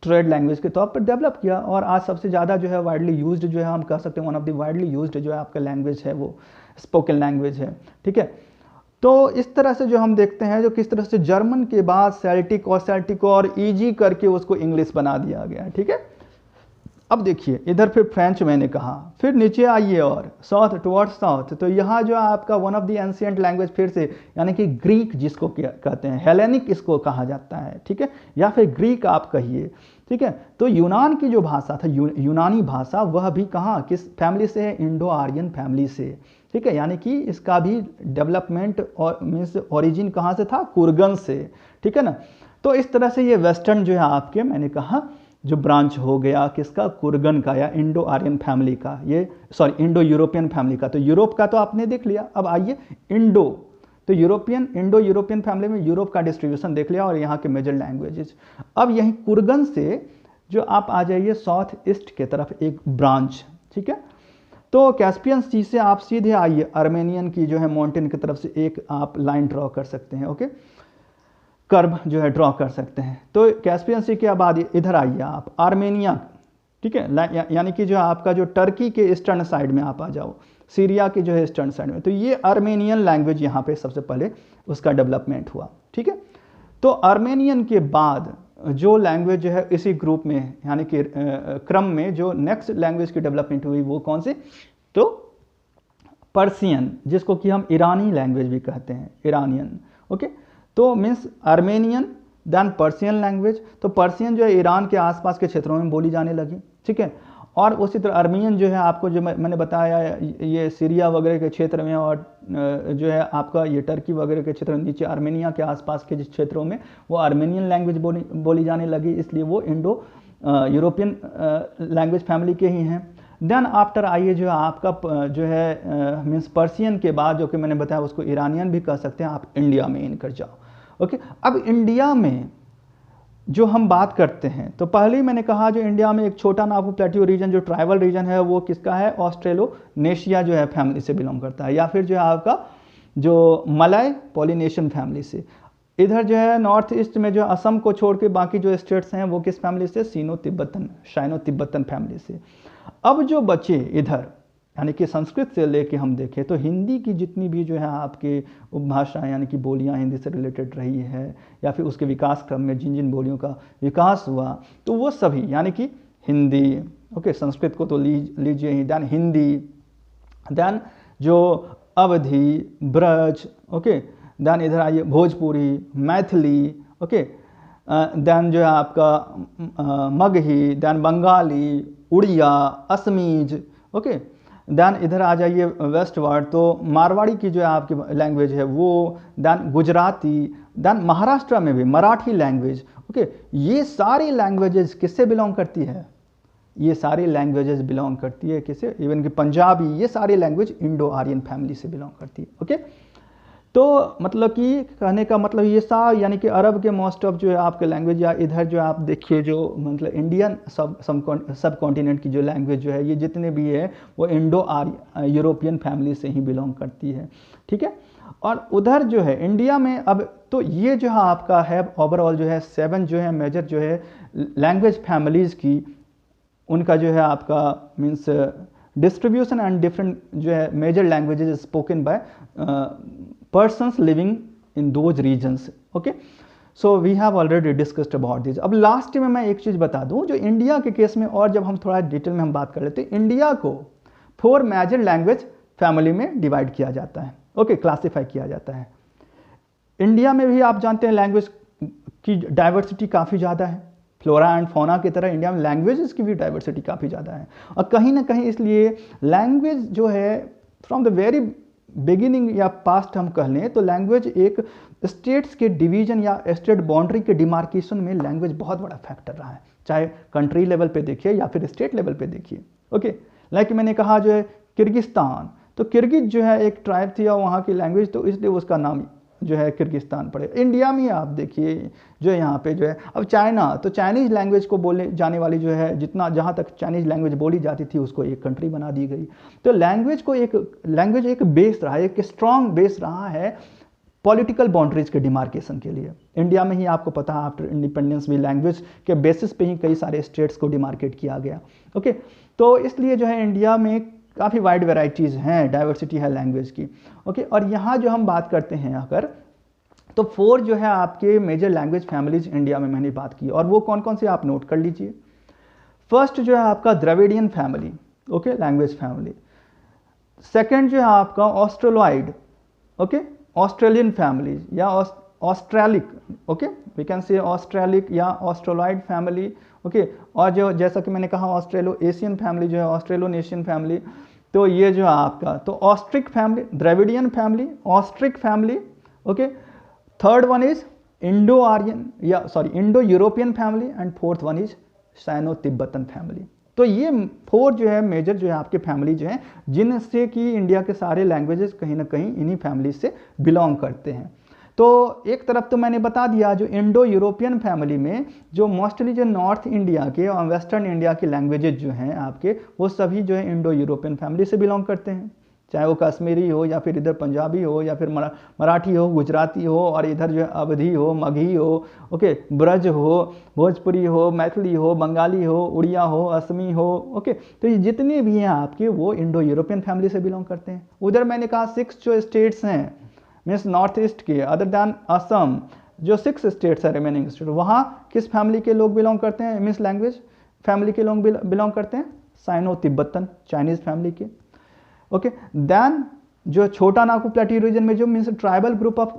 ट्रेड लैंग्वेज के तौर पर डेवलप किया। और आज सबसे ज़्यादा जो है वाइडली यूज्ड जो है हम कह सकते हैं one of the widely used जो है आपका लैंग्वेज है वो स्पोकन लैंग्वेज है, ठीक है। तो इस तरह से जो हम देखते हैं जो किस तरह से जर्मन के बाद सेल्टिक और ईजी करके उसको इंग्लिश बना दिया गया, ठीक है। अब देखिए इधर फिर फ्रेंच मैंने कहा, फिर नीचे आइए और साउथ टुवर्ड्स साउथ, तो यहाँ जो आपका one of the ancient language फिर से यानी कि ग्रीक जिसको कहते हैं, हेलेनिक इसको कहा जाता है, ठीक है, या फिर ग्रीक आप कहिए, ठीक है। तो यूनान की जो भाषा था, यूनानी भाषा, वह भी कहाँ किस फैमिली से है, इंडो आर्यन फैमिली से, ठीक है, यानी कि इसका भी डेवलपमेंट और मीन्स ओरिजिन कहाँ से था, कुर्गन से, ठीक है ना। तो इस तरह से ये वेस्टर्न जो है आपके मैंने कहा जो ब्रांच हो गया किसका, कुर्गन का या इंडो आर्यन फैमिली का, ये सॉरी इंडो यूरोपियन फैमिली का। तो यूरोप का तो आपने देख लिया, अब आइए इंडो, तो इंडो यूरोपियन फैमिली में यूरोप का डिस्ट्रीब्यूशन देख लिया और यहाँ के मेजर लैंग्वेजेस। अब यहीं कुर्गन से जो आप आ जाइए साउथ ईस्ट के तरफ एक ब्रांच, ठीक है। तो कैस्पियन सी से आप सीधे आइए आर्मेनियन की जो है माउंटेन की तरफ से एक आप लाइन ड्रॉ कर सकते हैं, ओके, कर्व जो है ड्रॉ कर सकते हैं। तो कैस्पियन सी के बाद इधर आइए आप आर्मेनिया, ठीक है, यानी कि जो आपका जो टर्की के ईस्टर्न साइड में आप आ जाओ, सीरिया के जो है ईस्टर्न साइड में, तो ये आर्मेनियन लैंग्वेज यहाँ पे सबसे पहले उसका डेवलपमेंट हुआ, ठीक है। तो आर्मेनियन के बाद जो लैंग्वेज जो है इसी ग्रुप में यानी कि क्रम में जो नेक्स्ट लैंग्वेज की डेवलपमेंट हुई वो कौन सी, तो पर्सियन, जिसको कि हम ईरानी लैंग्वेज भी कहते हैं, ईरानियन, ओके। तो means Armenian then Persian language, तो पर्सियन जो है ईरान के आसपास के क्षेत्रों में बोली जाने लगी, ठीक है। और उसी तरह आर्मीनियन जो है आपको जो मैंने बताया ये सीरिया वगैरह के क्षेत्र में, और जो है आपका ये टर्की वगैरह के क्षेत्र में नीचे आर्मेनिया के आसपास के जिस क्षेत्रों में वो आर्मेनियन लैंग्वेज बोली जाने लगी, इसलिए वो इंडो यूरोपियन लैंग्वेज फैमिली के ही हैं। देन आफ्टर आइए जो आपका जो है मीन्स पर्सियन के बाद जो कि मैंने बताया उसको ईरानियन भी कह सकते हैं आप, इंडिया में इन कर जाओ, ओके। अब इंडिया में जो हम बात करते हैं तो पहले ही मैंने कहा जो इंडिया में एक छोटा नागपुर प्लेट्यू रीजन जो ट्राइबल रीजन है वो किसका है, ऑस्ट्रेलोनेशिया जो है फैमिली से बिलोंग करता है, या फिर जो है आपका जो मलय पॉलिनेशियन फैमिली से। इधर जो है नॉर्थ ईस्ट में जो असम को छोड़ के बाकी जो स्टेट्स हैं वो किस फैमिली से, शाइनो तिब्बतन फैमिली से। अब जो बचे इधर यानी कि संस्कृत से लेके हम देखें तो हिंदी की जितनी भी जो है आपके उपभाषा यानी कि बोलियां हिंदी से रिलेटेड रही है या फिर उसके विकास क्रम में जिन जिन बोलियों का विकास हुआ तो वो सभी यानी कि हिंदी, ओके, संस्कृत को तो लीजिए ही, देन हिंदी, देन जो अवधी, ब्रज, ओके, देन इधर आइए भोजपुरी, मैथिली, ओके, देन जो है आपका Magahi, then Bengali, Oriya, Assamese, okay, then इधर आ जाइए वेस्ट वार्ड तो मारवाड़ी की जो है आपकी लैंग्वेज है वो, देन गुजराती, देन महाराष्ट्र में भी मराठी लैंग्वेज, ओके। ये सारी लैंग्वेजेस किससे बिलोंग करती है, ये सारी लैंग्वेजेस बिलोंग करती है किससे, इवन कि पंजाबी, ये सारी लैंग्वेज इंडो आर्यन फैमिली से बिलोंग करती है, ओके। तो मतलब कि कहने का मतलब ये यानी कि अरब के मोस्ट ऑफ जो है आपके लैंग्वेज, या इधर जो आप देखिए जो मतलब इंडियन सब कॉन्टिनेंट की जो लैंग्वेज जो है ये जितने भी है वो इंडो यूरोपियन फैमिली से ही बिलोंग करती है, ठीक है। और उधर जो है इंडिया में अब तो ये जो है आपका है ओवरऑल जो है 7 जो है मेजर जो है लैंग्वेज फैमिलीज़ की, उनका जो है आपका मीन्स distribution and different जो है major languages spoken by persons living in those regions. Okay, so we have already discussed about this. अब लास्ट में मैं एक चीज़ बता दूं, जो इंडिया के केस में, और जब हम थोड़ा डिटेल में हम बात कर लेते हैं, इंडिया को 4 मेजर लैंग्वेज फैमिली में डिवाइड किया जाता है। ओके, क्लासीफाई किया जाता है। इंडिया में भी आप जानते हैं लैंग्वेज की डाइवर्सिटी काफ़ी ज़्यादा है। फ्लोरा एंड फौना की तरह इंडिया में लैंग्वेजेस की भी डाइवर्सिटी काफ़ी ज़्यादा है, और कहीं ना कहीं इसलिए लैंग्वेज जो है फ्रॉम द वेरी बिगिनिंग या पास्ट हम कह लें तो लैंग्वेज एक स्टेट्स के डिवीजन या स्टेट बाउंड्री के डिमार्केशन में लैंग्वेज बहुत बड़ा फैक्टर रहा है, चाहे कंट्री लेवल पे देखिए या फिर स्टेट लेवल पे देखिए। ओके, लाइक मैंने कहा जो है किर्गिस्तान, तो किर्गिज जो है एक ट्राइब थी और वहाँ की लैंग्वेज, तो इसलिए उसका नाम जो है किर्गिस्तान पड़े। इंडिया में आप देखिए जो है यहाँ पे जो है, अब चाइना, तो चाइनीज़ लैंग्वेज को बोले जाने वाली जो है, जितना जहाँ तक चाइनीज़ लैंग्वेज बोली जाती थी उसको एक कंट्री बना दी गई। तो लैंग्वेज एक बेस रहा है, एक स्ट्रॉन्ग बेस रहा है पॉलिटिकल बाउंड्रीज के डिमार्केशन के लिए। इंडिया में ही आपको पता है आफ्टर इंडिपेंडेंस भी लैंग्वेज के बेसिस पे ही कई सारे स्टेट्स को डिमार्केट किया गया। ओके, तो इसलिए जो है इंडिया में काफ़ी वाइड वेराइटीज़ हैं, डाइवर्सिटी है लैंग्वेज की। ओके, और यहाँ जो हम बात करते हैं अगर, तो 4 जो है आपके मेजर लैंग्वेज फैमिलीज इंडिया में मैंने बात की, और वो कौन कौन से आप नोट कर लीजिए। फर्स्ट जो है आपका Dravidian family, okay, language family. Second जो है आपका ऑस्ट्रेलॉइड, ओके, ऑस्ट्रेलियन फैमिलीज या ऑस्ट्रेलिक, ओके, वी कैन से ऑस्ट्रेलिक या ऑस्ट्रेलॉइड फैमिली। ओके, और जो जैसा कि मैंने कहा ऑस्ट्रेलो एशियन फैमिली जो है ऑस्ट्रेलोनेशियन फैमिली, तो ये जो है आपका, तो Austric family, Dravidian family, Austric family. Okay, third one is Indo Aryan या sorry Indo European family, and fourth one is Sino Tibetan family. तो ये 4 जो है मेजर जो है आपके फैमिली जो है, जिनसे कि इंडिया के सारे लैंग्वेजेस कहीं ना कहीं इन्हीं फैमिली से बिलोंग करते हैं। तो एक तरफ तो मैंने बता दिया, जो इंडो यूरोपियन फैमिली में जो मोस्टली जो नॉर्थ इंडिया के और वेस्टर्न इंडिया के लैंग्वेजेज जो हैं आपके, वो सभी जो है इंडो यूरोपियन फैमिली से बिलोंग करते हैं, चाहे वो कश्मीरी हो या फिर इधर पंजाबी हो या फिर मराठी हो, गुजराती हो, और इधर जो है अवधी हो, मगही हो, ओके, ब्रज हो, भोजपुरी हो, मैथिली हो, बंगाली हो, उड़िया हो, असमी हो। ओके, तो ये जितने भी हैं आपके वो इंडो यूरोपियन फैमिली से बिलोंग करते हैं। उधर मैंने कहा 6 जो स्टेट्स हैं मीन्स नॉर्थ ईस्ट के, अदर दैन असम, जो 6 स्टेट्स है रिमेनिंग स्टेट, वहाँ किस फैमिली के लोग बिलोंग करते हैं, मीन्स लैंग्वेज फैमिली के लोग बिलोंग करते हैं, साइनो तिब्बतन चाइनीज़ फैमिली के। ओके, देन जो छोटा नागपुर प्लेटियो रीजन में जो means tribal group of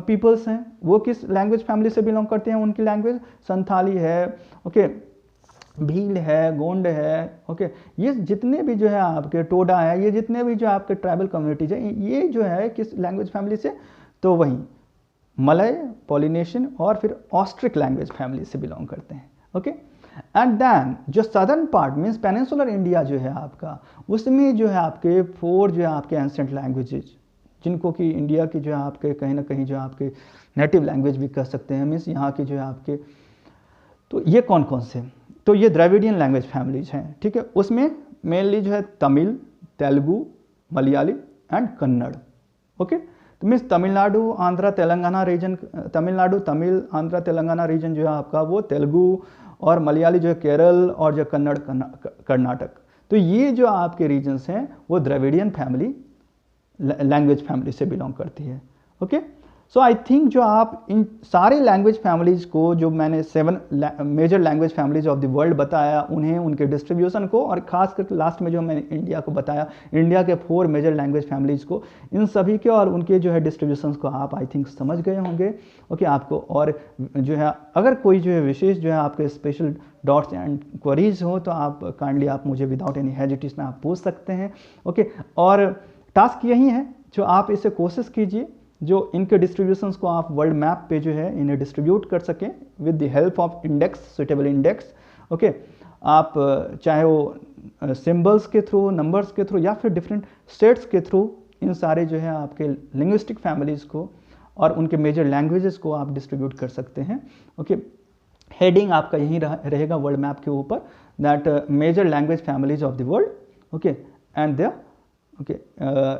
peoples हैं, वो किस लैंग्वेज फैमिली से बिलोंग करते हैं, उनकी लैंग्वेज संथाली है, ओके, भील है, गोंड है। ओके, ये जितने भी जो है आपके टोडा है, ये जितने भी जो आपके ट्राइबल कम्युनिटीज हैं, ये जो है किस लैंग्वेज फैमिली से, तो वही मलय, पॉलिनेशियन और फिर ऑस्ट्रिक लैंग्वेज फैमिली से बिलोंग करते हैं। ओके, एंड देन जो southern part means peninsular India जो है आपका, उसमें जो है आपके 4 जो है आपके एंसेंट लैंग्वेजेज, जिनको कि इंडिया की जो है आपके कहीं ना कहीं जो है आपके नेटिव लैंग्वेज भी कह सकते हैं, मीन्स यहाँ की जो है आपके, तो ये कौन कौन से, तो ये द्रविडियन लैंग्वेज फैमिलीज हैं। ठीक है, उसमें मेनली जो है तमिल, तेलुगु, मलयाली एंड कन्नड़। ओके, तो means Tamil Nadu, Andhra, Telangana region, Tamil Nadu, Tamil, Andhra, Telangana region जो है आपका वो तेलुगु, और मलयाली जो है केरल, और जो कन्नड़ कर्नाटक। तो ये जो आपके रीजन्स हैं वो द्रविडियन फैमिली लैंग्वेज फैमिली से बिलोंग करती है। ओके, सो आई थिंक जो आप इन सारे लैंग्वेज फैमिलीज़ को, जो मैंने 7 major language families of the world बताया, उन्हें, उनके डिस्ट्रीब्यूशन को, और ख़ास करके लास्ट में जो मैंने इंडिया को बताया, इंडिया के 4 मेजर लैंग्वेज फैमिलीज़ को, इन सभी के और उनके जो है डिस्ट्रीब्यूशन को आप आई थिंक समझ गए होंगे। ओके, आपको और जो है अगर कोई जो है विशेष जो है आपके स्पेशल डॉट्स एंड क्वेरीज हो, तो आप काइंडली आप मुझे विदाउट एनी हेजिटेशन आप पूछ सकते हैं। ओके, और टास्क यही है, जो आप इसे कोशिश कीजिए, जो इनके डिस्ट्रीब्यूशंस को आप वर्ल्ड मैप पे जो है इन्हें डिस्ट्रीब्यूट कर सकें with the help of index, suitable index. Okay, आप चाहे वो सिंबल्स के थ्रू, नंबर्स के थ्रू, या फिर डिफरेंट स्टेट्स के थ्रू, इन सारे जो है आपके लिंग्विस्टिक फैमिलीज़ को और उनके मेजर लैंग्वेजेस को आप डिस्ट्रीब्यूट कर सकते हैं। ओके, हेडिंग आपका यही रहेगा वर्ल्ड मैप के ऊपर, that major language families of the world. Okay, and there okay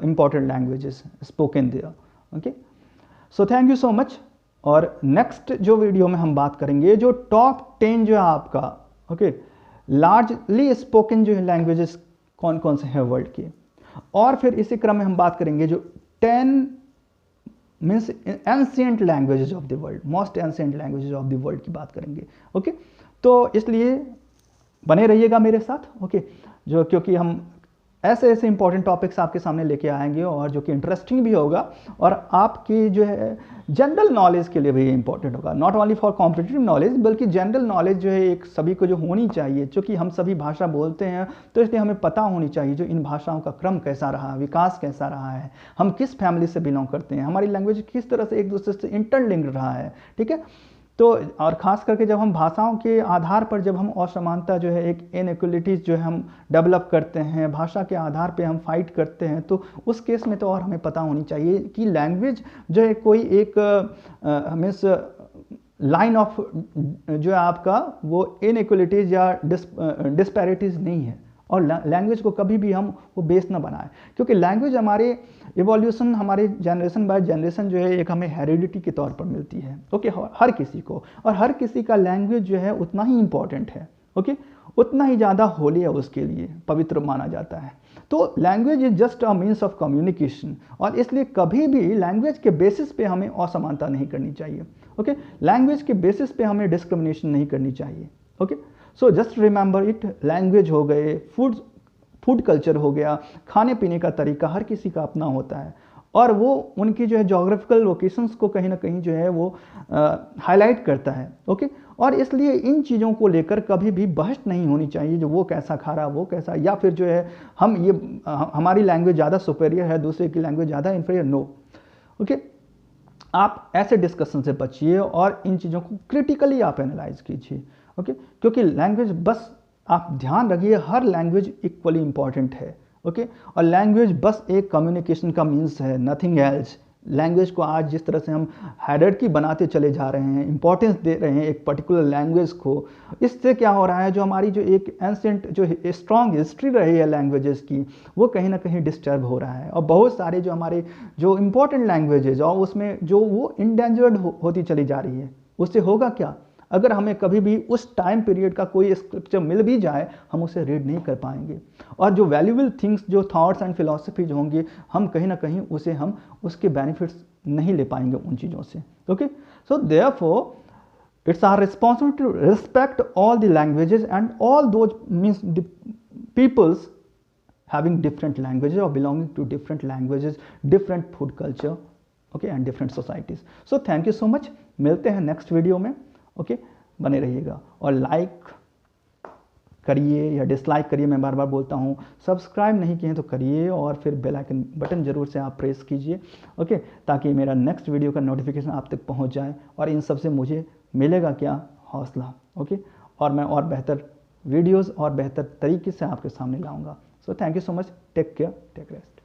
important languages spoken there. Okay, so thank you so much. और नेक्स्ट जो वीडियो में हम बात करेंगे जो टॉप 10 जो है आपका, ओके, लार्जली स्पोकन जो है लैंग्वेजेस कौन कौन से हैं वर्ल्ड के, और फिर इसी क्रम में हम बात करेंगे जो 10 means ancient languages of the world, most ancient languages of the world की बात करेंगे। ओके, तो इसलिए बने रहिएगा मेरे साथ। ओके, जो क्योंकि हम ऐसे ऐसे इंपॉर्टेंट टॉपिक्स आपके सामने लेके आएंगे और जो कि इंटरेस्टिंग भी होगा और आपकी जो है जनरल नॉलेज के लिए भी इंपॉर्टेंट होगा, not only for competitive knowledge बल्कि जनरल नॉलेज जो है एक सभी को जो होनी चाहिए। क्योंकि हम सभी भाषा बोलते हैं तो इसलिए हमें पता होनी चाहिए जो इन भाषाओं का क्रम कैसा रहा, विकास कैसा रहा है, हम किस फैमिली से बिलोंग करते हैं, हमारी लैंग्वेज किस तरह से एक दूसरे से इंटरलिंक्ड रहा है। ठीक है, तो और ख़ास करके जब हम भाषाओं के आधार पर जब हम असमानता जो है एक इनइक्वलिटीज़ जो है हम डेवलप करते हैं, भाषा के आधार पे हम फाइट करते हैं, तो उस केस में तो और हमें पता होनी चाहिए कि लैंग्वेज जो है कोई एक मीन्स लाइन ऑफ जो है आपका वो इनइक्वलिटीज़ या डिस्पैरिटीज़ नहीं है। और लैंग्वेज को कभी भी हम वो बेस ना बनाएं, क्योंकि लैंग्वेज हमारे इवोल्यूशन, हमारे जनरेशन बाय जनरेशन जो है एक हमें हेरिडिटी के तौर पर मिलती है। ओके, हर किसी को, और हर किसी का लैंग्वेज जो है उतना ही इंपॉर्टेंट है। ओके, उतना ही ज़्यादा होली है, उसके लिए पवित्र माना जाता है। तो language is just a means of communication, और इसलिए कभी भी लैंग्वेज के बेसिस पे हमें असमानता नहीं करनी चाहिए। ओके, लैंग्वेज के बेसिस पे हमें डिस्क्रिमिनेशन नहीं करनी चाहिए। Okay, so just remember it, language हो गए, फूड कल्चर हो गया, खाने पीने का तरीका हर किसी का अपना होता है, और वो उनकी जो है जोग्राफिकल लोकेशंस को कहीं ना कहीं जो है वो हाईलाइट करता है। ओके, और इसलिए इन चीज़ों को लेकर कभी भी बहस नहीं होनी चाहिए, जो वो कैसा खा रहा, वो कैसा, या फिर जो है हम ये हमारी लैंग्वेज ज़्यादा सुपेरियर है, दूसरे की लैंग्वेज ज़्यादा इन्फीरियर। नो। ओके, आप ऐसे डिस्कशन से बचिए और इन चीज़ों को क्रिटिकली आप एनालाइज कीजिए। ओके, क्योंकि लैंग्वेज, बस आप ध्यान रखिए, हर लैंग्वेज इक्वली इंपॉर्टेंट है। ओके, और लैंग्वेज बस एक कम्युनिकेशन का मीन्स है, नथिंग एल्स। लैंग्वेज को आज जिस तरह से हम हायरार्की बनाते चले जा रहे हैं, इंपॉर्टेंस दे रहे हैं एक पर्टिकुलर लैंग्वेज को, इससे क्या हो रहा है, जो हमारी जो एक एंशिएंट जो स्ट्रॉन्ग हिस्ट्री रही है लैंग्वेजेस की, वो कहीं ना कहीं डिस्टर्ब हो रहा है। और बहुत सारे जो हमारे जो इंपॉर्टेंट लैंग्वेजेज और उसमें जो वो इंडेंजर्ड होती चली जा रही है। उससे होगा क्या, अगर हमें कभी भी उस टाइम पीरियड का कोई स्क्रिप्चर मिल भी जाए, हम उसे रीड नहीं कर पाएंगे, और जो वैल्यूएबल थिंग्स, जो थॉट्स एंड फिलॉसफीज होंगी, हम कहीं ना कहीं उसे हम उसके बेनिफिट्स नहीं ले पाएंगे उन चीज़ों से। Okay, so therefore it's our responsibility to respect all the languages and all those means peoples having different languages or belonging to different languages, different food culture, okay, and different societies. So thank you so much, मिलते हैं नेक्स्ट वीडियो में। ओके, बने रहिएगा, और लाइक करिए या डिसलाइक करिए, मैं बार बार बोलता हूँ, सब्सक्राइब नहीं किए तो करिए, और फिर बेल आइकन बटन जरूर से आप प्रेस कीजिए। ओके, ताकि मेरा नेक्स्ट वीडियो का नोटिफिकेशन आप तक पहुँच जाए, और इन सब से मुझे मिलेगा क्या, हौसला। ओके, और मैं और बेहतर वीडियोज़ और बेहतर तरीके से आपके सामने लाऊंगा। So thank you so much. Take care. Take rest.